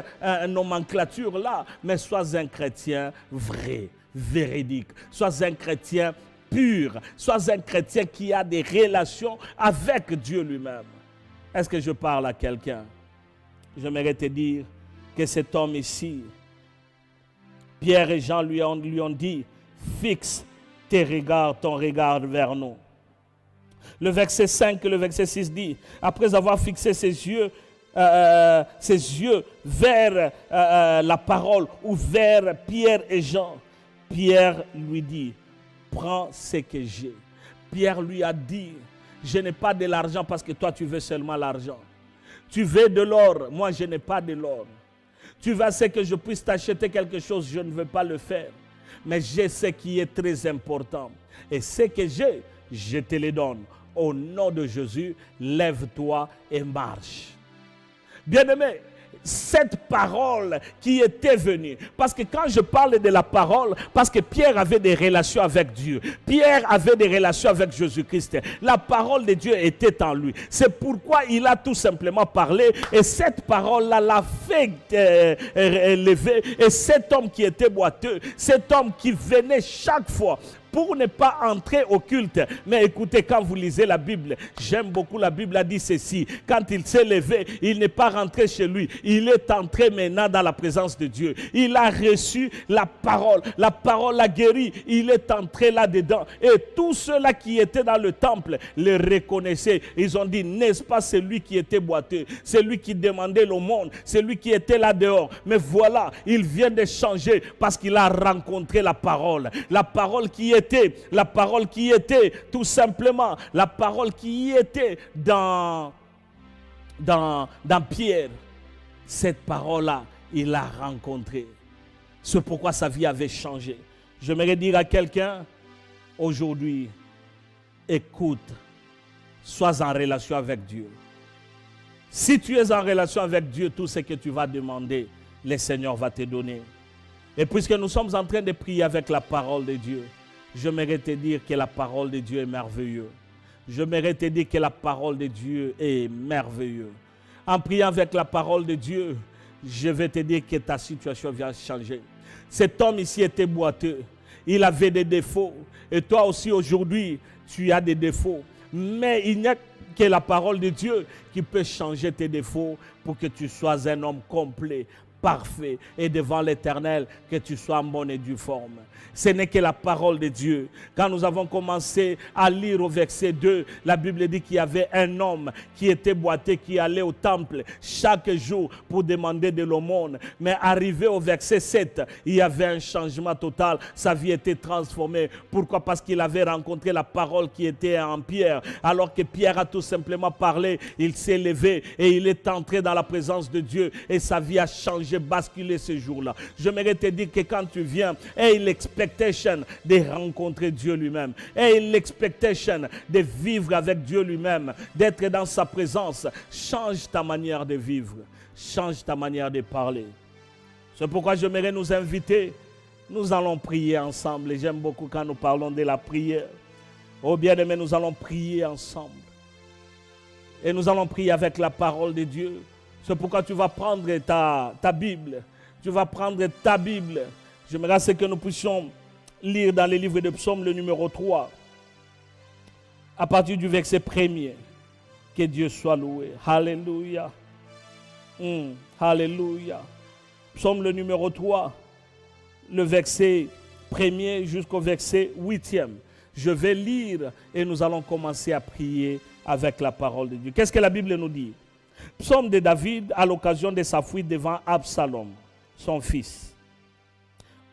nomenclature-là, mais sois un chrétien vrai, véridique. Sois un chrétien pur. Sois un chrétien qui a des relations avec Dieu lui-même. Est-ce que je parle à quelqu'un? J'aimerais te dire que cet homme ici, Pierre et Jean lui ont dit, fixe ton regard vers nous. Le verset 5 et le verset 6 dit, après avoir fixé ses yeux vers la parole ou vers Pierre et Jean, Pierre lui dit, prends ce que j'ai. Pierre lui a dit, je n'ai pas de l'argent parce que toi tu veux seulement l'argent. Tu veux de l'or, moi je n'ai pas de l'or. Tu vas ce que je puisse t'acheter quelque chose, je ne veux pas le faire. Mais j'ai ce qui est très important. Et ce que j'ai, je te le donne. Au nom de Jésus, lève-toi et marche. Bien-aimé, cette parole qui était venue, parce que quand je parle de la parole, parce que Pierre avait des relations avec Dieu, Pierre avait des relations avec Jésus-Christ, la parole de Dieu était en lui. C'est pourquoi il a tout simplement parlé, et cette parole-là l'a fait lever. Et cet homme qui était boiteux, cet homme qui venait chaque fois pour ne pas entrer au culte. Mais écoutez, quand vous lisez la Bible, j'aime beaucoup la Bible, a dit ceci, quand il s'est levé, il n'est pas rentré chez lui, il est entré maintenant dans la présence de Dieu. Il a reçu la parole l'a guéri, il est entré là-dedans. Et tous ceux-là qui étaient dans le temple le reconnaissaient. Ils ont dit, n'est-ce pas celui qui était boiteux, celui qui demandait l'aumône, celui qui était là dehors. Mais voilà, il vient de changer parce qu'il a rencontré la parole qui était tout simplement, la parole qui était dans Pierre. Cette parole-là, il l'a rencontrée. C'est pourquoi sa vie avait changé. J'aimerais dire à quelqu'un, aujourd'hui, écoute, sois en relation avec Dieu. Si tu es en relation avec Dieu, tout ce que tu vas demander, le Seigneur va te donner. Et puisque nous sommes en train de prier avec la parole de Dieu, j'aimerais te dire que la parole de Dieu est merveilleuse. J'aimerais te dire que la parole de Dieu est merveilleuse. En priant avec la parole de Dieu, je vais te dire que ta situation va changer. Cet homme ici était boiteux. Il avait des défauts. Et toi aussi aujourd'hui, tu as des défauts. Mais il n'y a que la parole de Dieu qui peut changer tes défauts pour que tu sois un homme complet, parfait, et devant l'Éternel, que tu sois en bonne et due forme. Ce n'est que la parole de Dieu. Quand nous avons commencé à lire au verset 2, la Bible dit qu'il y avait un homme qui était boiteux, qui allait au temple chaque jour pour demander de l'aumône. Mais arrivé au verset 7, il y avait un changement total. Sa vie était transformée. Pourquoi? Parce qu'il avait rencontré la parole qui était en Pierre. Alors que Pierre a tout simplement parlé, il s'est levé et il est entré dans la présence de Dieu. Et sa vie a changé, basculé ce jour-là. J'aimerais te dire que quand tu viens, et l'expectation de rencontrer Dieu lui-même, et l'expectation de vivre avec Dieu lui-même, d'être dans sa présence, change ta manière de vivre, change ta manière de parler. C'est pourquoi j'aimerais nous inviter. Nous allons prier ensemble. Et j'aime beaucoup quand nous parlons de la prière. Oh bien-aimé, nous allons prier ensemble. Et nous allons prier avec la parole de Dieu. C'est pourquoi tu vas prendre ta Bible. Tu vas prendre ta Bible. J'aimerais que nous puissions lire dans le livre de Psaume, le numéro 3, à partir du verset 1er. Que Dieu soit loué. Alléluia. Alléluia. Psaume le numéro 3, le verset 1er jusqu'au verset 8e. Je vais lire et nous allons commencer à prier avec la parole de Dieu. Qu'est-ce que la Bible nous dit? Psaume de David à l'occasion de sa fuite devant Absalom, son fils.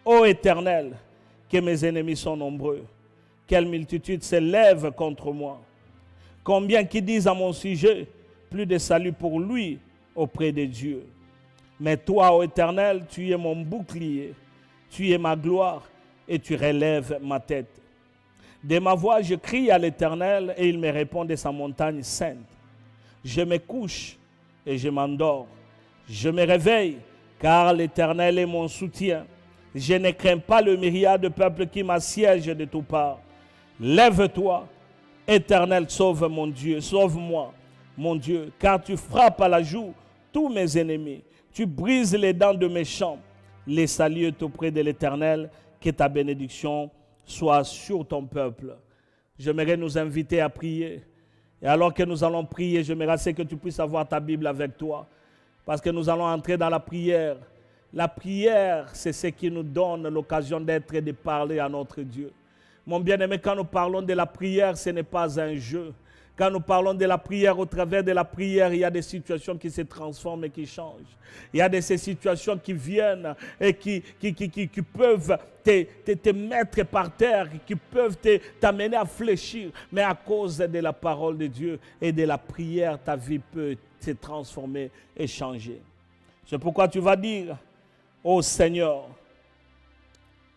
Ô Éternel, que mes ennemis sont nombreux, quelle multitude s'élève contre moi. Combien qui disent à mon sujet, plus de salut pour lui auprès de Dieu. Mais toi, ô Éternel, tu es mon bouclier, tu es ma gloire et tu relèves ma tête. De ma voix, je crie à l'Éternel et il me répond de sa montagne sainte. Je me couche et je m'endors. Je me réveille car l'Éternel est mon soutien. Je ne crains pas le myriade de peuples qui m'assiègent de toutes parts. Lève-toi, Éternel, sauve mon Dieu, sauve-moi, mon Dieu, car tu frappes à la joue tous mes ennemis. Tu brises les dents de mes champs. Les saluts auprès de l'Éternel, que ta bénédiction soit sur ton peuple. J'aimerais nous inviter à prier. Et alors que nous allons prier, j'aimerais que tu puisses avoir ta Bible avec toi. Parce que nous allons entrer dans la prière. La prière, c'est ce qui nous donne l'occasion d'être et de parler à notre Dieu. Mon bien-aimé, quand nous parlons de la prière, ce n'est pas un jeu. Quand nous parlons de la prière, au travers de la prière, il y a des situations qui se transforment et qui changent. Il y a ces situations qui viennent et qui peuvent te mettre par terre, qui peuvent t'amener à fléchir. Mais à cause de la parole de Dieu et de la prière, ta vie peut se transformer et changer. C'est pourquoi tu vas dire, ô Seigneur,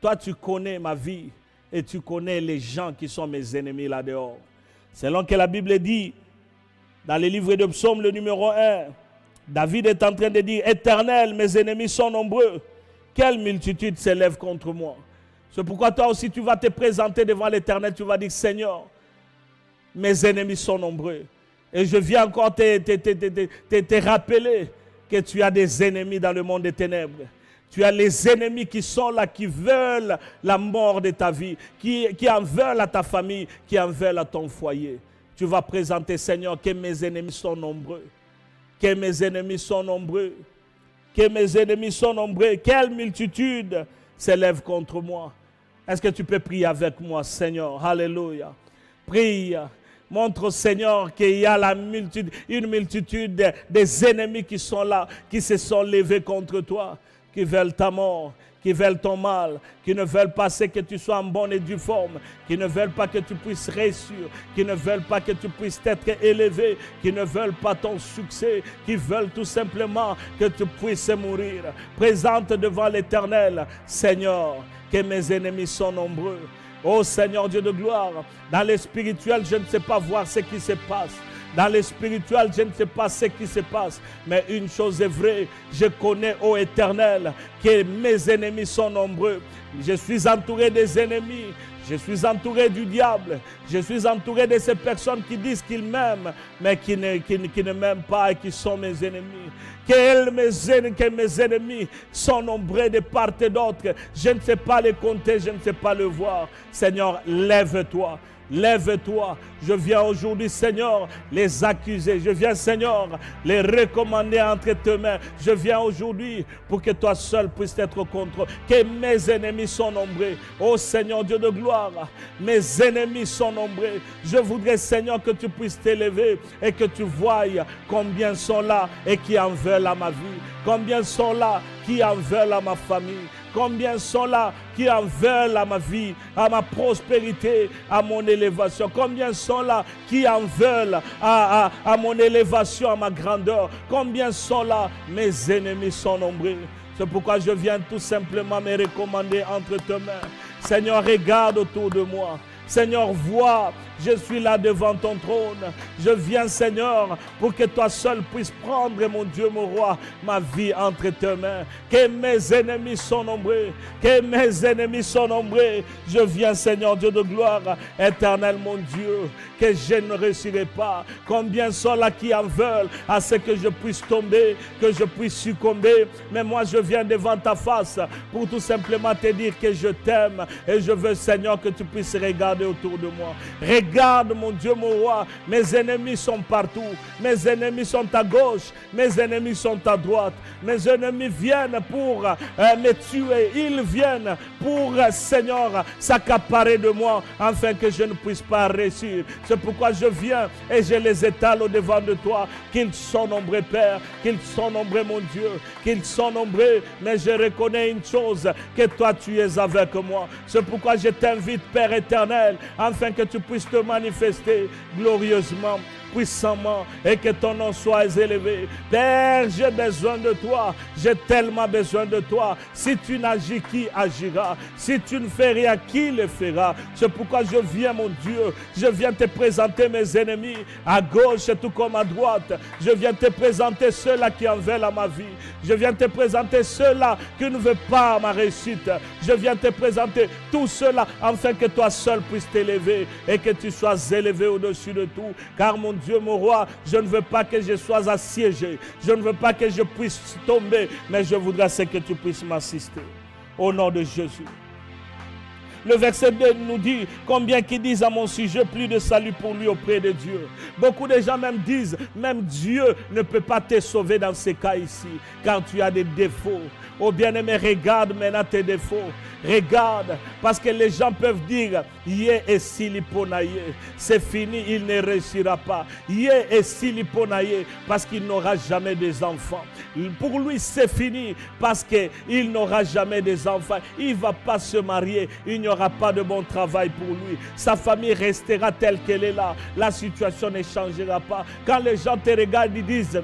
toi tu connais ma vie et tu connais les gens qui sont mes ennemis là dehors. Selon que la Bible dit, dans le livre de Psaume, le numéro 1, David est en train de dire, Éternel, mes ennemis sont nombreux. Quelle multitude s'élève contre moi. C'est pourquoi toi aussi tu vas te présenter devant l'Éternel, tu vas dire, Seigneur, mes ennemis sont nombreux. Et je viens encore te rappeler que tu as des ennemis dans le monde des ténèbres. Tu as les ennemis qui sont là, qui veulent la mort de ta vie, qui en veulent à ta famille, qui en veulent à ton foyer. Tu vas présenter, Seigneur, que mes ennemis sont nombreux. Que mes ennemis sont nombreux. Que mes ennemis sont nombreux. Quelle multitude s'élève contre moi. Est-ce que tu peux prier avec moi, Seigneur? Alléluia. Prie. Montre au Seigneur qu'il y a une multitude des ennemis qui sont là, qui se sont levés contre toi, qui veulent ta mort, qui veulent ton mal, qui ne veulent pas que tu sois en bonne et due forme, qui ne veulent pas que tu puisses réussir, qui ne veulent pas que tu puisses être élevé, qui ne veulent pas ton succès, qui veulent tout simplement que tu puisses mourir. Présente devant l'Éternel, Seigneur, que mes ennemis sont nombreux. Oh Seigneur Dieu de gloire, dans le spirituel, je ne sais pas voir ce qui se passe. Dans le spirituel, je ne sais pas ce qui se passe. Mais une chose est vraie, je connais, ô Éternel, que mes ennemis sont nombreux. Je suis entouré des ennemis. Je suis entouré du diable. Je suis entouré de ces personnes qui disent qu'ils m'aiment, mais qui ne m'aiment pas et qui sont mes ennemis. Que mes ennemis sont nombreux de part et d'autre. Je ne sais pas les compter, je ne sais pas le voir. Seigneur, lève-toi. Lève-toi, je viens aujourd'hui, Seigneur, les accuser. Je viens, Seigneur, les recommander entre tes mains. Je viens aujourd'hui pour que toi seul puisses être contre eux. Que mes ennemis sont nombreux. Oh Seigneur Dieu de gloire, mes ennemis sont nombreux. Je voudrais, Seigneur, que tu puisses t'élever et que tu voies combien sont là et qui en veulent à ma vie. Combien sont là qui en veulent à ma famille. Combien sont là qui en veulent à ma vie, à ma prospérité, à mon élévation. Combien sont là qui en veulent à mon élévation, à ma grandeur. Combien sont là, mes ennemis sont nombreux. C'est pourquoi je viens tout simplement me recommander entre tes mains. Seigneur, regarde autour de moi. Seigneur, vois, je suis là devant ton trône. Je viens, Seigneur, pour que toi seul puisses prendre, mon Dieu, mon roi, ma vie entre tes mains. Que mes ennemis sont nombreux. Que mes ennemis sont nombreux. Je viens, Seigneur, Dieu de gloire, éternel, mon Dieu, que je ne réussirai pas. Combien sont là qui en veulent à ce que je puisse tomber, que je puisse succomber. Mais moi, je viens devant ta face pour tout simplement te dire que je t'aime. Et je veux, Seigneur, que tu puisses regarder autour de moi. Regarde, mon Dieu, mon roi, mes ennemis sont partout. Mes ennemis sont à gauche, mes ennemis sont à droite. Mes ennemis viennent pour me tuer. Ils viennent pour, Seigneur, s'accaparer de moi afin que je ne puisse pas réussir. C'est pourquoi je viens et je les étale au-devant de toi. Qu'ils sont nombreux, Père, qu'ils sont nombreux, mon Dieu, qu'ils sont nombreux. Mais je reconnais une chose, que toi tu es avec moi. C'est pourquoi je t'invite, Père éternel, afin que tu puisses te te manifester glorieusement, puissamment, et que ton nom soit élevé. Père, j'ai besoin de toi, j'ai tellement besoin de toi. Si tu n'agis, qui agira? Si tu ne fais rien, qui le fera? C'est pourquoi je viens, mon Dieu, je viens te présenter mes ennemis, à gauche tout comme à droite. Je viens te présenter ceux-là qui en veulent à ma vie. Je viens te présenter ceux-là qui ne veulent pas ma réussite. Je viens te présenter tous ceux-là, afin que toi seul puisses t'élever et que tu sois élevé au-dessus de tout. Car mon Dieu, mon roi, je ne veux pas que je sois assiégé. Je ne veux pas que je puisse tomber, mais je voudrais que tu puisses m'assister. Au nom de Jésus. Le verset 2 nous dit combien qui disent à mon sujet plus de salut pour lui auprès de Dieu. Beaucoup de gens même disent, même Dieu ne peut pas te sauver dans ces cas ici, car tu as des défauts. Oh bien-aimé, regarde maintenant tes défauts. Regarde, parce que les gens peuvent dire, Yé et Siliponaye, c'est fini, il ne réussira pas. Yé et Siliponaye, parce qu'il n'aura jamais des enfants. Pour lui, c'est fini, parce qu'il n'aura jamais des enfants. Il ne va pas se marier, il n'y aura pas de bon travail pour lui. Sa famille restera telle qu'elle est là. La situation ne changera pas. Quand les gens te regardent, ils disent,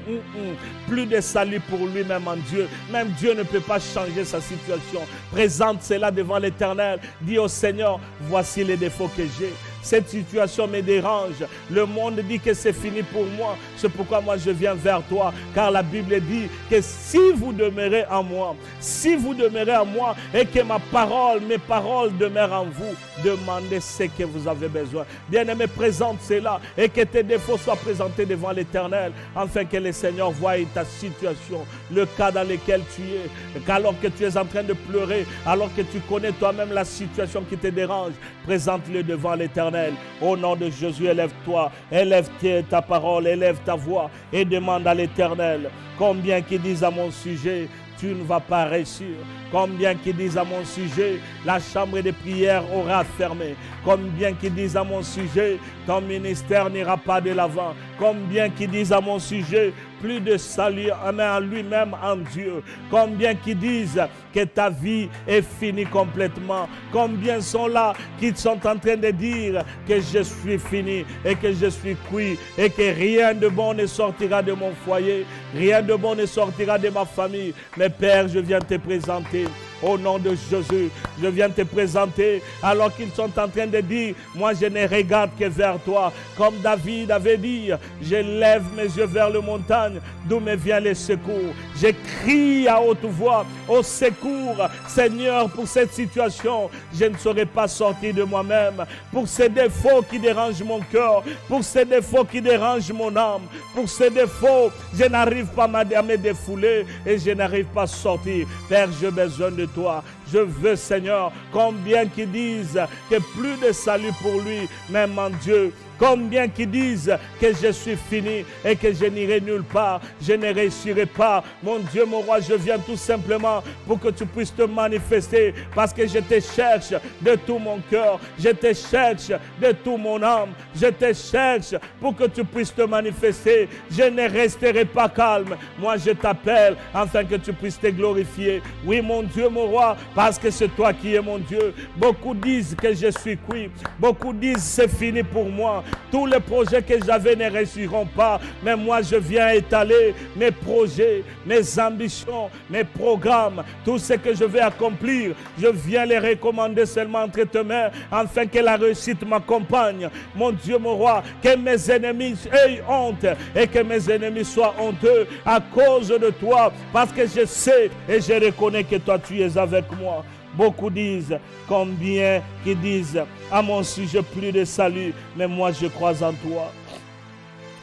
plus de salut pour lui, même en Dieu. Même Dieu ne peut pas changer sa situation. Présente cela devant l'Éternel. Dis au Seigneur, voici les défauts que j'ai. Cette situation me dérange. Le monde dit que c'est fini pour moi. C'est pourquoi moi je viens vers toi. Car la Bible dit que si vous demeurez en moi, si vous demeurez en moi et que mes paroles demeurent en vous, demandez ce que vous avez besoin. Bien-aimé, présente cela et que tes défauts soient présentés devant l'Éternel, afin que le Seigneur voie ta situation, le cas dans lequel tu es. Qu'alors que tu es en train de pleurer, alors que tu connais toi-même la situation qui te dérange, présente-le devant l'Éternel. Au nom de Jésus, élève-toi, élève ta parole, élève ta voix et demande à l'Éternel. Combien qui disent à mon sujet, tu ne vas pas réussir. Combien qui disent à mon sujet, la chambre de prière aura fermé. Combien qui disent à mon sujet, ton ministère n'ira pas de l'avant. Combien qui disent à mon sujet, plus de salut en lui-même, en Dieu. Combien qui disent que ta vie est finie complètement. Combien sont là qui sont en train de dire que je suis fini et que je suis cuit et que rien de bon ne sortira de mon foyer, rien de bon ne sortira de ma famille. Mais Père, je viens te présenter. Au nom de Jésus, je viens te présenter alors qu'ils sont en train de dire, moi je ne regarde que vers toi. Comme David avait dit, je lève mes yeux vers les montagnes, d'où me vient le secours. Je crie à haute voix, au secours, Seigneur, pour cette situation. Je ne serai pas sorti de moi-même. Pour ces défauts qui dérangent mon cœur, pour ces défauts qui dérangent mon âme, pour ces défauts, je n'arrive pas à me défouler et je n'arrive pas à sortir. Père, j'ai besoin de toi. Je veux, Seigneur, combien qui disent que plus de salut pour lui, même en Dieu. Combien qui disent que je suis fini et que je n'irai nulle part, je ne réussirai pas. Mon Dieu, mon roi, je viens tout simplement pour que tu puisses te manifester, parce que je te cherche de tout mon cœur, je te cherche de tout mon âme, je te cherche pour que tu puisses te manifester. Je ne resterai pas calme. Moi, je t'appelle afin que tu puisses te glorifier. Oui, mon Dieu, mon roi, parce que c'est toi qui es mon Dieu. Beaucoup disent que je suis cuit. Beaucoup disent c'est fini pour moi. Tous les projets que j'avais ne réussiront pas. Mais moi, je viens étaler mes projets, mes ambitions, mes programmes, tout ce que je vais accomplir. Je viens les recommander seulement entre tes mains, afin que la réussite m'accompagne. Mon Dieu, mon roi, que mes ennemis aient honte et que mes ennemis soient honteux à cause de toi. Parce que je sais et je reconnais que toi, tu es avec moi. Beaucoup disent, combien qui disent, à mon sujet plus de salut, mais moi je crois en toi.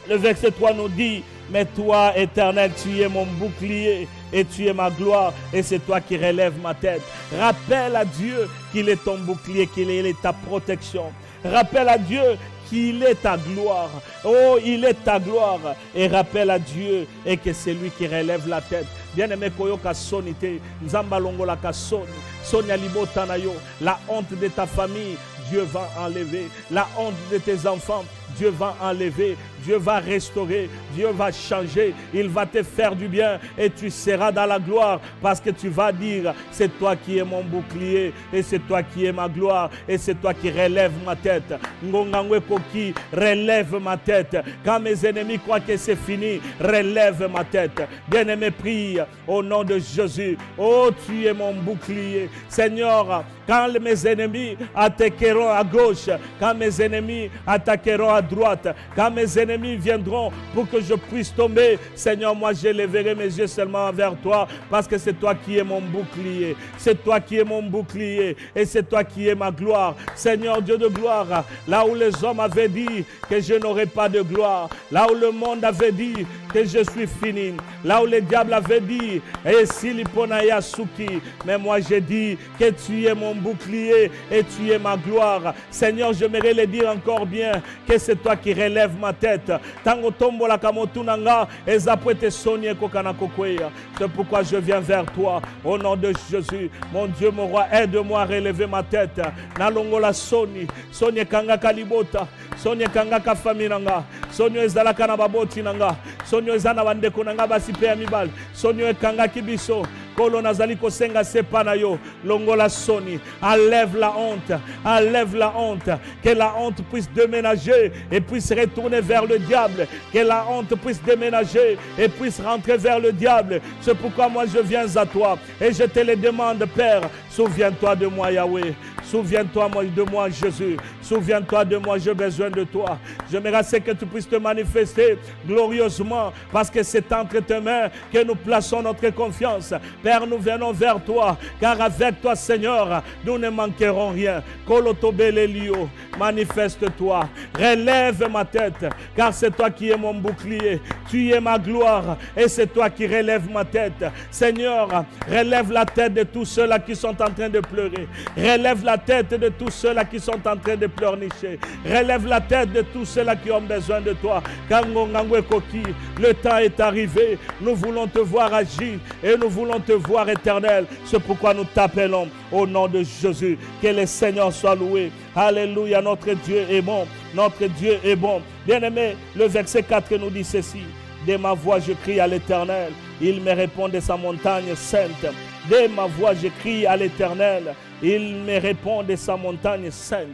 Le verset 3 nous dit, mais toi, Éternel, tu es mon bouclier et tu es ma gloire, et c'est toi qui relèves ma tête. Rappelle à Dieu qu'il est ton bouclier, qu'il est ta protection. Rappelle à Dieu qu'il est ta gloire. Oh, il est ta gloire. Et rappelle à Dieu et que c'est lui qui relève la tête. Bien-aimé, koyoka sonite, nzamba longola ka soni, sonia libota na yo, la honte de ta famille, Dieu va enlever. La honte de tes enfants, Dieu va enlever. Dieu va restaurer, Dieu va changer, il va te faire du bien et tu seras dans la gloire parce que tu vas dire, c'est toi qui es mon bouclier et c'est toi qui es ma gloire et c'est toi qui relève ma tête. Ngongangwe Koki, relève ma tête. Quand mes ennemis croient que c'est fini, relève ma tête. Bien-aimé, prie au nom de Jésus. Oh, tu es mon bouclier. Seigneur, quand mes ennemis attaqueront à gauche, quand mes ennemis attaqueront à droite, quand mes ennemis viendront pour que je puisse tomber, Seigneur, moi je lèverai mes yeux seulement vers toi parce que c'est toi qui es mon bouclier. C'est toi qui es mon bouclier et c'est toi qui es ma gloire. Seigneur Dieu de gloire, là où les hommes avaient dit que je n'aurais pas de gloire, là où le monde avait dit que je suis fini, là où les diables avaient dit et Siliponaya Suki, mais moi j'ai dit que tu es mon bouclier et tu es ma gloire. Seigneur, j'aimerais le dire encore bien que c'est toi qui relève ma tête. Tango tombo la kamotunanga ezapwete sonye kokana kokweya. C'est pourquoi je viens vers toi au nom de Jésus. Mon Dieu, mon roi, aide-moi à relever ma tête. Nalongola soni, sonye kanga kalibota, sonye kanga kafaminanga, sonye ezala kana baboti nanga, sonye ezana bandeko nanga basipe ya mibal, sonye kanga kibiso. Kolo nazali kosenga sepana yo longola soni, enlève la honte, que la honte puisse déménager et puisse retourner vers le diable, que la honte puisse déménager et puisse rentrer vers le diable. C'est pourquoi moi je viens à toi et je te le demande, Père, souviens-toi de moi, Yahweh. Souviens-toi de moi, Jésus. Souviens-toi de moi, j'ai besoin de toi. J'aimerais que tu puisses te manifester glorieusement parce que c'est entre tes mains que nous plaçons notre confiance. Père, nous venons vers toi car avec toi, Seigneur, nous ne manquerons rien. Kolotobelelio, manifeste-toi. Relève ma tête car c'est toi qui es mon bouclier. Tu es ma gloire et c'est toi qui relève ma tête. Seigneur, relève la tête de tous ceux-là qui sont en train de pleurer. Relève la tête de tous ceux-là qui sont en train de pleurnicher. Relève la tête de tous ceux-là qui ont besoin de toi. Le temps est arrivé. Nous voulons te voir agir et nous voulons te voir éternel. C'est pourquoi nous t'appelons au nom de Jésus. Que le Seigneur soit loué. Alléluia, notre Dieu est bon. Notre Dieu est bon. Bien-aimé, le verset 4 nous dit ceci. De ma voix, je crie à l'Éternel. Il me répond de sa montagne sainte. De ma voix, je crie à l'Éternel. Il me répond de sa montagne sainte.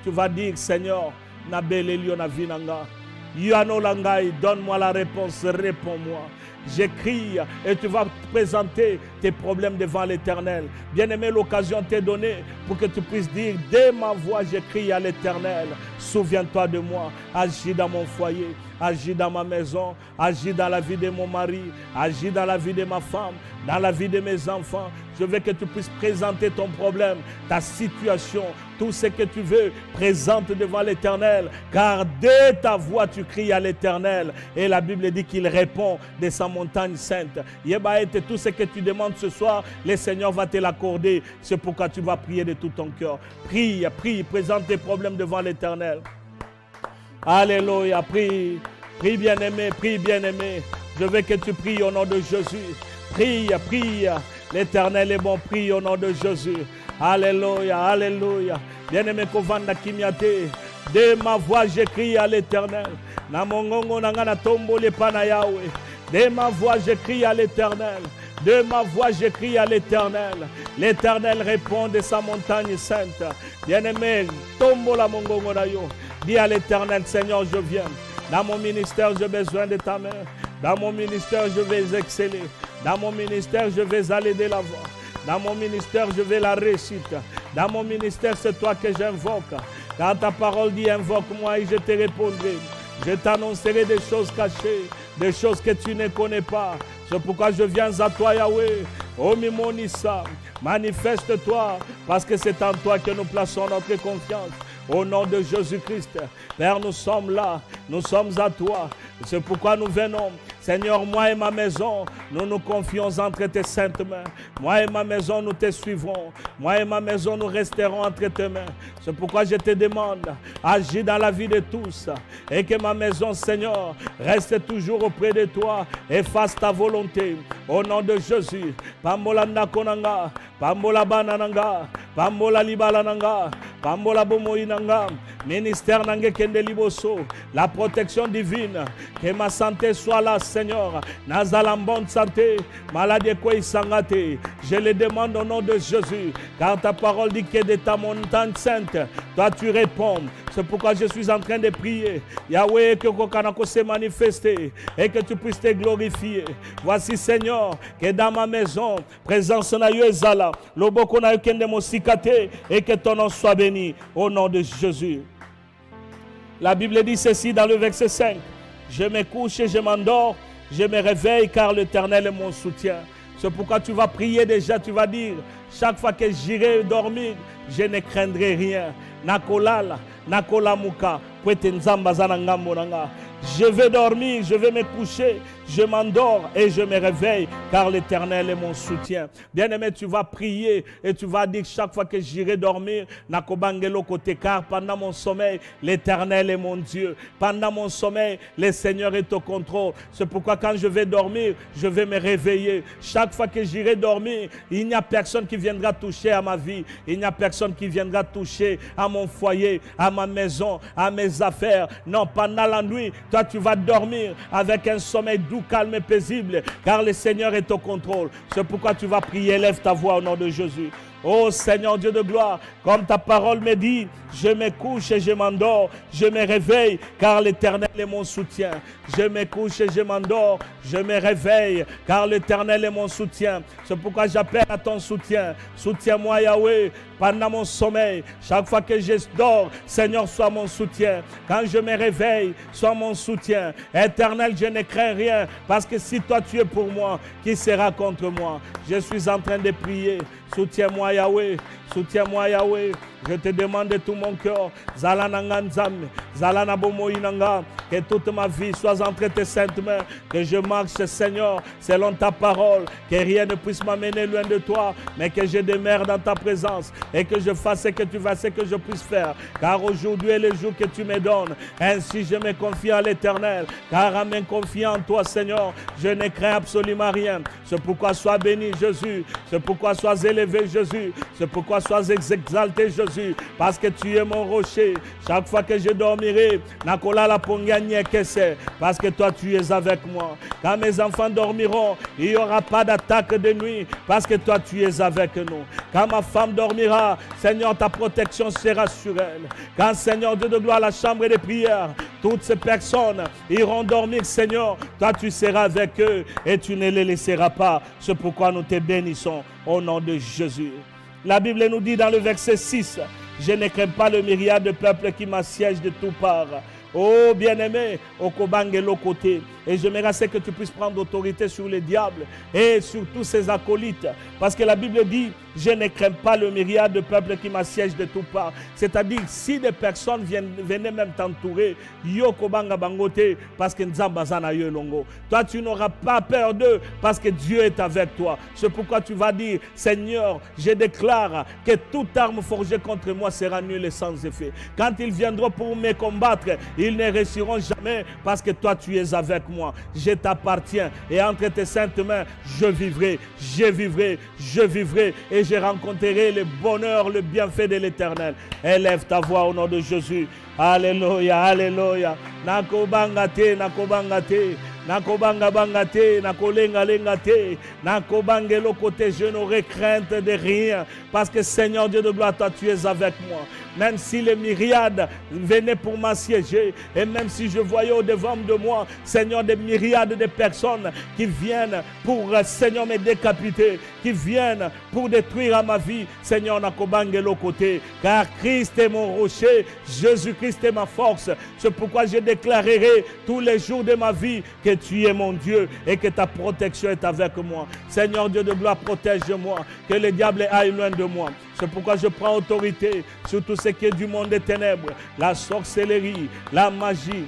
Tu vas dire, Seigneur, Nabele Liona Vinanga. Yano Langai, donne-moi la réponse, réponds-moi. J'écris et tu vas présenter tes problèmes devant l'Éternel. Bien-aimé, l'occasion t'est donnée pour que tu puisses dire, dès ma voix, j'écris à l'Éternel. Souviens-toi de moi, agis dans mon foyer, agis dans ma maison, agis dans la vie de mon mari, agis dans la vie de ma femme, dans la vie de mes enfants. Je veux que tu puisses présenter ton problème, ta situation, tout ce que tu veux, présente devant l'Éternel, car dès ta voix, tu cries à l'Éternel. Et la Bible dit qu'il répond de sa montagne sainte. Yebaït, tout ce que tu demandes ce soir, le Seigneur va te l'accorder. C'est pourquoi tu vas prier de tout ton cœur. Prie, prie, présente tes problèmes devant l'Éternel. Alléluia, prie, prie bien-aimé, prie bien-aimé. Je veux que tu pries au nom de Jésus. Prie, prie. L'Éternel est bon, prie au nom de Jésus. Alléluia, alléluia. Bien-aimé Kovanda Kimiate, de ma voix j'écris à l'Éternel. Namongongo nangana tombo le pana Yahweh. De ma voix j'écris à l'Éternel. De ma voix j'écris à l'Éternel. L'Éternel répond de sa montagne sainte. Bien-aimé, tombo la mongongo nayo. Dis à l'Éternel, Seigneur, je viens. Dans mon ministère, j'ai besoin de ta main. Dans mon ministère, je vais exceller. Dans mon ministère, je vais aller de l'avant. Dans mon ministère, je vais la réussite. Dans mon ministère, c'est toi que j'invoque. Quand ta parole dit invoque-moi et je te répondrai. Je t'annoncerai des choses cachées, des choses que tu ne connais pas. C'est pourquoi je viens à toi, Yahweh. Oh Mimonissa, manifeste-toi, parce que c'est en toi que nous plaçons notre confiance. Au nom de Jésus-Christ, Père, nous sommes là, nous sommes à toi. C'est pourquoi nous venons. Seigneur, moi et ma maison, nous nous confions entre tes saintes mains. Moi et ma maison, nous te suivrons. Moi et ma maison, nous resterons entre tes mains. C'est pourquoi je te demande, agis dans la vie de tous et que ma maison, Seigneur, reste toujours auprès de toi et fasse ta volonté. Au nom de Jésus, Pambola Nakonanga, Pambola Banananga, Pambola Libalananga, Pambola Bomoinanga, ministère Nange Kende Liboso, la protection divine, que ma santé soit là, Seigneur, Nazala en bonne santé, maladie quoi sangate. Je le demande au nom de Jésus, car ta parole dit que de ta montagne sainte, toi tu réponds. C'est pourquoi je suis en train de prier, Yahweh, que Kokanako se manifeste et que tu puisses te glorifier. Voici, Seigneur, que dans ma maison, présence na yo ezala, loboko na yo kende mosikate, et que ton nom soit béni au nom de Jésus. La Bible dit ceci dans le verset 5. Je me couche et je m'endors, je me réveille car l'Éternel est mon soutien. C'est pourquoi tu vas prier déjà, tu vas dire, chaque fois que j'irai dormir, je ne craindrai rien. Nakolala, nakolamuka, kwete nzamba zana ngambo nanga. Je vais dormir, je vais me coucher, je m'endors et je me réveille car l'Éternel est mon soutien. Bien-aimé, tu vas prier et tu vas dire chaque fois que j'irai dormir, nakobangelo côté car pendant mon sommeil, l'Éternel est mon Dieu. Pendant mon sommeil, le Seigneur est au contrôle. C'est pourquoi quand je vais dormir, je vais me réveiller. Chaque fois que j'irai dormir, il n'y a personne qui viendra toucher à ma vie. Il n'y a personne qui viendra toucher à mon foyer, à ma maison, à mes affaires. Non, pendant la nuit, toi tu vas dormir avec un sommeil doux, calme et paisible, car le Seigneur est au contrôle. C'est pourquoi tu vas prier, lève ta voix au nom de Jésus. Oh Seigneur Dieu de gloire, comme ta parole me dit, je me couche et je m'endors, je me réveille, car l'Éternel est mon soutien. Je me couche et je m'endors, je me réveille, car l'Éternel est mon soutien. C'est pourquoi j'appelle à ton soutien. Soutiens-moi Yahweh, pendant mon sommeil. Chaque fois que je dors, Seigneur, sois mon soutien. Quand je me réveille, sois mon soutien. Éternel, je ne crains rien, parce que si toi tu es pour moi, qui sera contre moi? Je suis en train de prier. Soutiens-moi Yahweh, soutiens-moi Yahweh. Je te demande de tout mon cœur, Zalana Nzam, Zalana Bomoinanga, que toute ma vie soit entre tes saintes mains, que je marche, Seigneur, selon ta parole, que rien ne puisse m'amener loin de toi, mais que je demeure dans ta présence et que je fasse ce que tu vas, ce que je puisse faire. Car aujourd'hui est le jour que tu me donnes. Ainsi je me confie à l'Éternel, car en me confiant en toi, Seigneur, je ne crains absolument rien. C'est pourquoi sois béni, Jésus. C'est pourquoi sois élevé, Jésus. C'est pourquoi sois exalté, Jésus. Parce que tu es mon rocher. Chaque fois que je dormirai, Nakola la pongagne kese, parce que toi tu es avec moi. Quand mes enfants dormiront, il n'y aura pas d'attaque de nuit, parce que toi tu es avec nous. Quand ma femme dormira, Seigneur, ta protection sera sur elle. Quand, Seigneur Dieu de gloire, la chambre de prière, toutes ces personnes iront dormir, Seigneur, toi tu seras avec eux et tu ne les laisseras pas. C'est pourquoi nous te bénissons au nom de Jésus. La Bible nous dit dans le verset 6, « Je ne crains pas le myriade de peuples qui m'assiègent de toutes parts. » Oh bien-aimé, Okobangelo côté. Et j'aimerais que tu puisses prendre autorité sur les diables et sur tous ces acolytes. Parce que la Bible dit, je ne crains pas le myriade de peuples qui m'assiègent de toutes parts. C'est-à-dire, si des personnes venaient même t'entourer, Yokobanga Bangote, parce que Nzambazana Yolongo. Toi, tu n'auras pas peur d'eux parce que Dieu est avec toi. C'est pourquoi tu vas dire, Seigneur, je déclare que toute arme forgée contre moi sera nulle et sans effet. Quand ils viendront pour me combattre, ils ne réussiront jamais parce que toi, tu es avec moi. Je t'appartiens et entre tes saintes mains, je vivrai, je vivrai, je vivrai et je rencontrerai le bonheur, le bienfait de l'Éternel. Élève ta voix au nom de Jésus. Alléluia, alléluia. Nakobangate, nakobangate. Nakobanga bangate, nakolenga lengate, nakobangelo côté, je n'aurai crainte de rien, parce que Seigneur Dieu de gloire, toi tu es avec moi. Même si les myriades venaient pour m'assiéger, et même si je voyais au-devant de moi, Seigneur, des myriades de personnes qui viennent pour, Seigneur, me décapiter, qui viennent pour détruire à ma vie, Seigneur, nakobangelo côté, car Christ est mon rocher, Jésus-Christ est ma force. C'est pourquoi je déclarerai tous les jours de ma vie que tu es mon Dieu et que ta protection est avec moi. Seigneur Dieu de gloire, protège-moi, que le diable aille loin de moi. C'est pourquoi je prends autorité sur tout ce qui est du monde des ténèbres, la sorcellerie, la magie,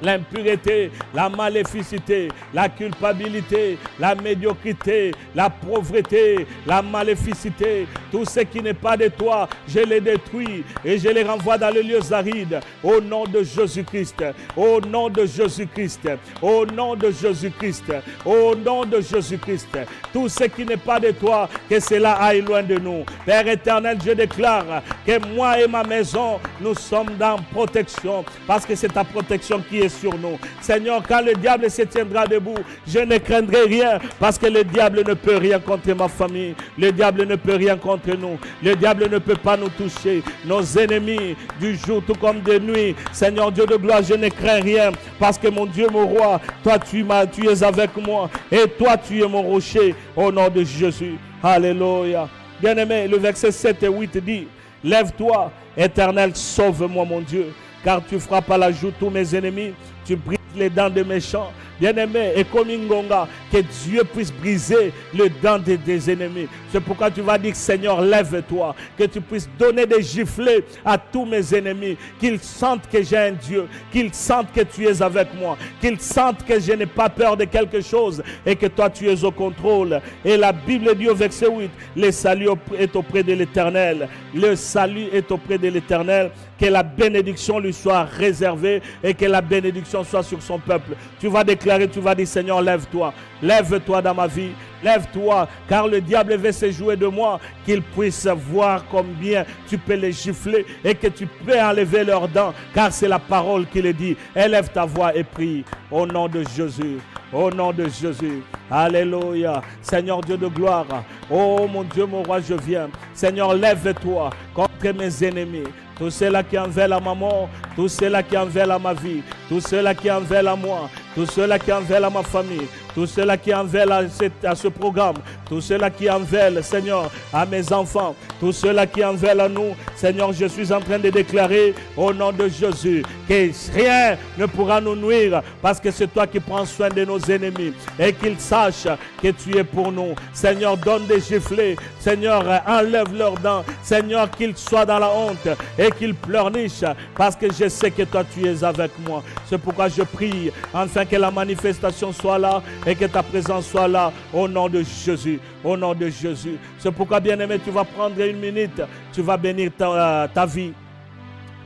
l'impureté, la maléficité, la culpabilité, la médiocrité, la pauvreté, la maléficité, tout ce qui n'est pas de toi, je les détruis et je les renvoie dans les lieux arides au nom de Jésus-Christ, au nom de Jésus-Christ, au nom de Jésus-Christ, au nom de Jésus-Christ. Tout ce qui n'est pas de toi, que cela aille loin de nous. Père éternel, je déclare que moi et ma maison, nous sommes dans protection parce que c'est ta protection qui est sur nous. Seigneur, quand le diable se tiendra debout, je ne craindrai rien parce que le diable ne peut rien contre ma famille. Le diable ne peut rien contre nous. Le diable ne peut pas nous toucher. Nos ennemis du jour tout comme de nuit. Seigneur Dieu de gloire, je ne crains rien parce que mon Dieu, mon roi, toi tu es avec moi et toi tu es mon rocher au nom de Jésus. Alléluia. Bien-aimé, le verset 7 et 8 dit: lève-toi, Éternel, sauve-moi mon Dieu, car tu frappes à la joue tous mes ennemis, tu brises les dents des méchants. Bien-aimé, et comme Ingonga, que Dieu puisse briser les dents des ennemis. C'est pourquoi tu vas dire: Seigneur, lève-toi, que tu puisses donner des giflets à tous mes ennemis, qu'ils sentent que j'ai un Dieu, qu'ils sentent que tu es avec moi, qu'ils sentent que je n'ai pas peur de quelque chose et que toi tu es au contrôle. Et la Bible dit au verset 8, le salut est auprès de l'Éternel. Le salut est auprès de l'Éternel. Que la bénédiction lui soit réservée et que la bénédiction soit sur son peuple. Tu vas déclarer, tu vas dire: Seigneur, lève-toi. Lève-toi dans ma vie. Lève-toi, car le diable veut se jouer de moi, qu'il puisse voir combien tu peux les gifler et que tu peux enlever leurs dents, car c'est la parole qui le dit. Élève ta voix et prie au nom de Jésus. Au nom de Jésus. Alléluia. Seigneur Dieu de gloire. Oh mon Dieu, mon roi, je viens. Seigneur, lève-toi contre mes ennemis. Tous ceux-là qui en veulent à ma mort, tous ceux-là qui en veulent à ma vie, tous ceux-là qui en veulent à moi, tous ceux-là qui en veulent à ma famille, tous ceux-là qui en veulent à ce programme, tous ceux-là qui en veulent, Seigneur, à mes enfants, tous ceux-là qui en veulent à nous, Seigneur, je suis en train de déclarer au nom de Jésus que rien ne pourra nous nuire parce que c'est toi qui prends soin de nos ennemis et qu'ils sachent que tu es pour nous. Seigneur, donne des giflets, Seigneur, enlève leurs dents, Seigneur, qu'ils soient dans la honte et qu'ils pleurnichent parce que je sais que toi tu es avec moi. C'est pourquoi je prie enfin que la manifestation soit là et que ta présence soit là au nom de Jésus. Au nom de Jésus. C'est pourquoi, bien-aimé, tu vas prendre une minute, tu vas bénir ta vie.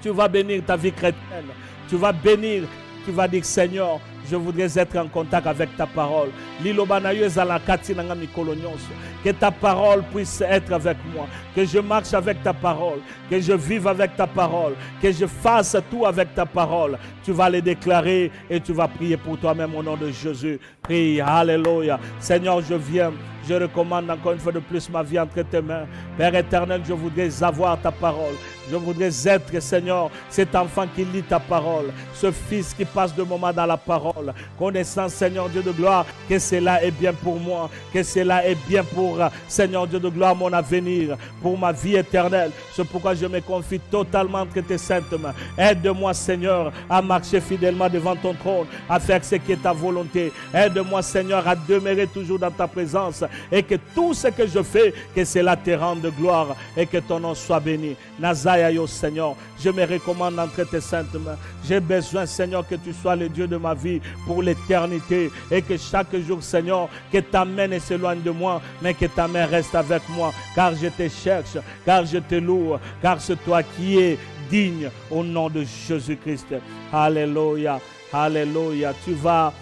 Tu vas bénir ta vie chrétienne. Tu vas bénir, tu vas dire: Seigneur, je voudrais être en contact avec ta parole. Que ta parole puisse être avec moi. Que je marche avec ta parole. Que je vive avec ta parole. Que je fasse tout avec ta parole. Tu vas les déclarer et tu vas prier pour toi-même au nom de Jésus. Prie. Alléluia. Seigneur, je viens. Je recommande encore une fois de plus ma vie entre tes mains. Père éternel, je voudrais avoir ta parole. Je voudrais être, Seigneur, cet enfant qui lit ta parole. Ce fils qui passe de moment dans la parole. Connaissant, Seigneur Dieu de gloire, que cela est bien pour moi. Que cela est bien pour, Seigneur Dieu de gloire, mon avenir. Pour ma vie éternelle. C'est pourquoi je me confie totalement entre tes saintes mains. Aide-moi, Seigneur, à marcher fidèlement devant ton trône. À faire ce qui est ta volonté. Aide-moi, Seigneur, à demeurer toujours dans ta présence. Et que tout ce que je fais, que cela te rende gloire et que ton nom soit béni. Nazaïa, Seigneur, je me recommande entre tes saintes mains. J'ai besoin, Seigneur, que tu sois le Dieu de ma vie pour l'éternité et que chaque jour, Seigneur, que ta main ne s'éloigne de moi, mais que ta main reste avec moi, car je te cherche, car je te loue, car c'est toi qui es digne au nom de Jésus-Christ. Alléluia, alléluia. Tu vas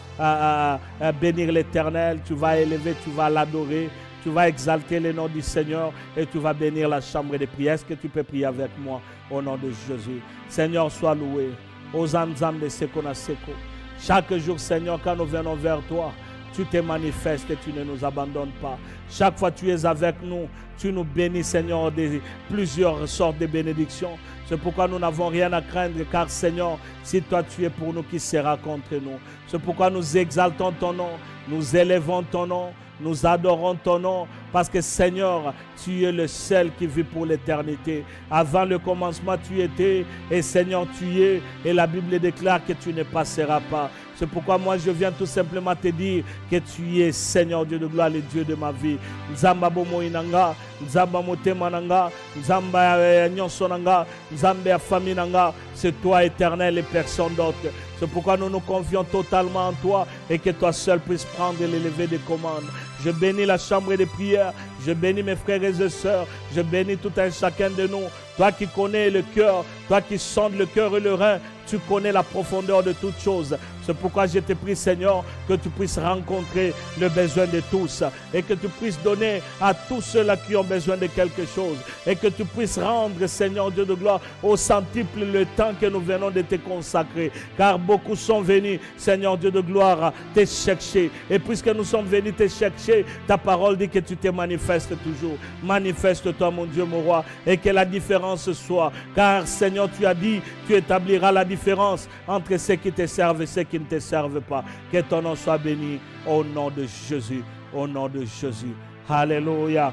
bénir l'Éternel, tu vas élever, tu vas l'adorer, tu vas exalter le nom du Seigneur et tu vas bénir la chambre des prières. Est-ce que tu peux prier avec moi au nom de Jésus? Seigneur, sois loué. Aux âmes de Sekona Seko. Chaque jour, Seigneur, quand nous venons vers toi, tu te manifestes et tu ne nous abandonnes pas. Chaque fois tu es avec nous, tu nous bénis, Seigneur, de plusieurs sortes de bénédictions. C'est pourquoi nous n'avons rien à craindre, car Seigneur, si toi tu es pour nous, qui sera contre nous? C'est pourquoi nous exaltons ton nom, nous élevons ton nom, nous adorons ton nom, parce que Seigneur, tu es le seul qui vit pour l'éternité. Avant le commencement, tu étais, et Seigneur, tu es, et la Bible déclare que tu ne passeras pas. C'est pourquoi moi je viens tout simplement te dire que tu es Seigneur Dieu de gloire, le Dieu de ma vie. Nzamba bomo inanga, nzamba motema nanga, nzamba nyonso nanga, nzamba famille nanga. C'est toi éternel et personne d'autre. C'est pourquoi nous nous confions totalement en toi et que toi seul puisses prendre l'élevé des commandes. Je bénis la chambre des prières, je bénis mes frères et sœurs, je bénis tout un chacun de nous. Toi qui connais le cœur, toi qui sondes le cœur et le rein, tu connais la profondeur de toutes choses. C'est pourquoi je te prie, Seigneur, que tu puisses rencontrer le besoin de tous et que tu puisses donner à tous ceux-là qui ont besoin de quelque chose et que tu puisses rendre, Seigneur Dieu de gloire, au centuple le temps que nous venons de te consacrer. Car beaucoup sont venus, Seigneur Dieu de gloire, te chercher. Et puisque nous sommes venus te chercher, ta parole dit que tu te manifestes toujours. Manifeste-toi, mon Dieu, mon roi, et que la différence soit. Car, Seigneur, tu as dit, tu établiras la différence entre ceux qui te servent et ceux qui ne te servent pas. Que ton nom soit béni au nom de Jésus. Au nom de Jésus. Alléluia.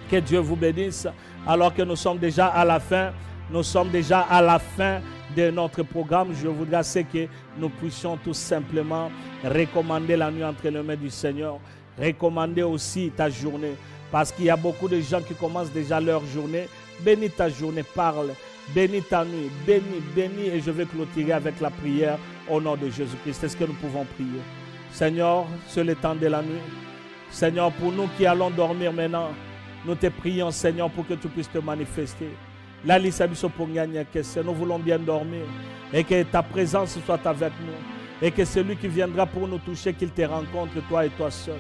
Que Dieu vous bénisse. Alors que nous sommes déjà à la fin. Nous sommes déjà à la fin de notre programme. Je voudrais que nous puissions tout simplement recommander la nuit entre les mains du Seigneur. Recommander aussi ta journée. Parce qu'il y a beaucoup de gens qui commencent déjà leur journée. Bénis ta journée, parle. Bénis ta nuit, bénis, et je vais clôturer avec la prière au nom de Jésus-Christ. Est-ce que nous pouvons prier? Seigneur, c'est le temps de la nuit. Seigneur, pour nous qui allons dormir maintenant, nous te prions, Seigneur, pour que tu puisses te manifester. Nous voulons bien dormir et que ta présence soit avec nous et que celui qui viendra pour nous toucher, qu'il te rencontre, toi et toi seul.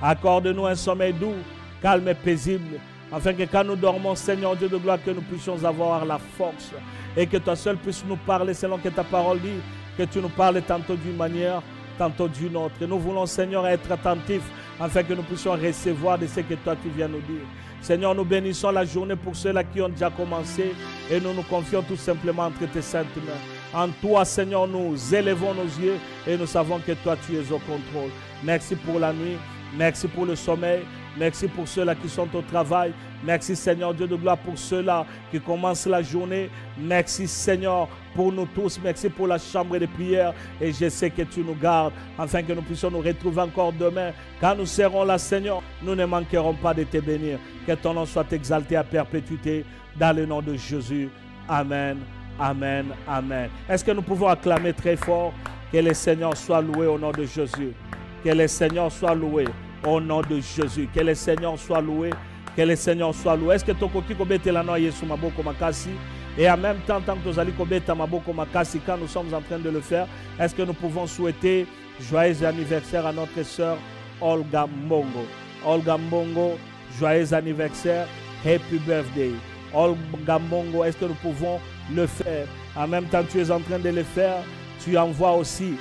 Accorde-nous un sommeil doux, calme et paisible, afin que quand nous dormons, Seigneur Dieu de gloire, que nous puissions avoir la force et que toi seul puisses nous parler selon que ta parole dit, que tu nous parles tantôt d'une manière, tantôt d'une autre. Et nous voulons, Seigneur, être attentifs afin que nous puissions recevoir de ce que toi tu viens nous dire. Seigneur, nous bénissons la journée pour ceux-là qui ont déjà commencé et nous nous confions tout simplement entre tes saintes mains. En toi, Seigneur, nous élevons nos yeux et nous savons que toi tu es au contrôle. Merci pour la nuit, merci pour le sommeil. Merci pour ceux-là qui sont au travail. Merci Seigneur Dieu de gloire pour ceux-là qui commencent la journée. Merci Seigneur pour nous tous. Merci pour la chambre de prière. Et je sais que tu nous gardes afin que nous puissions nous retrouver encore demain. Quand nous serons là Seigneur, nous ne manquerons pas de te bénir. Que ton nom soit exalté à perpétuité dans le nom de Jésus. Amen, amen, amen. Est-ce que nous pouvons acclamer très fort? Que le Seigneur soit loué au nom de Jésus. Que le Seigneur soit loué. Au nom de Jésus, que le Seigneur soit loué, que le Seigneur soit loué. Est-ce que tu as kobete la noix Yesu maboko makasi? Et en même temps, tant que tu as kobeta maboko makasi, quand nous sommes en train de le faire, est-ce que nous pouvons souhaiter joyeux anniversaire à notre sœur Olga Mbongo? Olga Mbongo, joyeux anniversaire, happy birthday. Olga Mbongo, est-ce que nous pouvons le faire? En même temps, tu es en train de le faire. Tu envoies aussi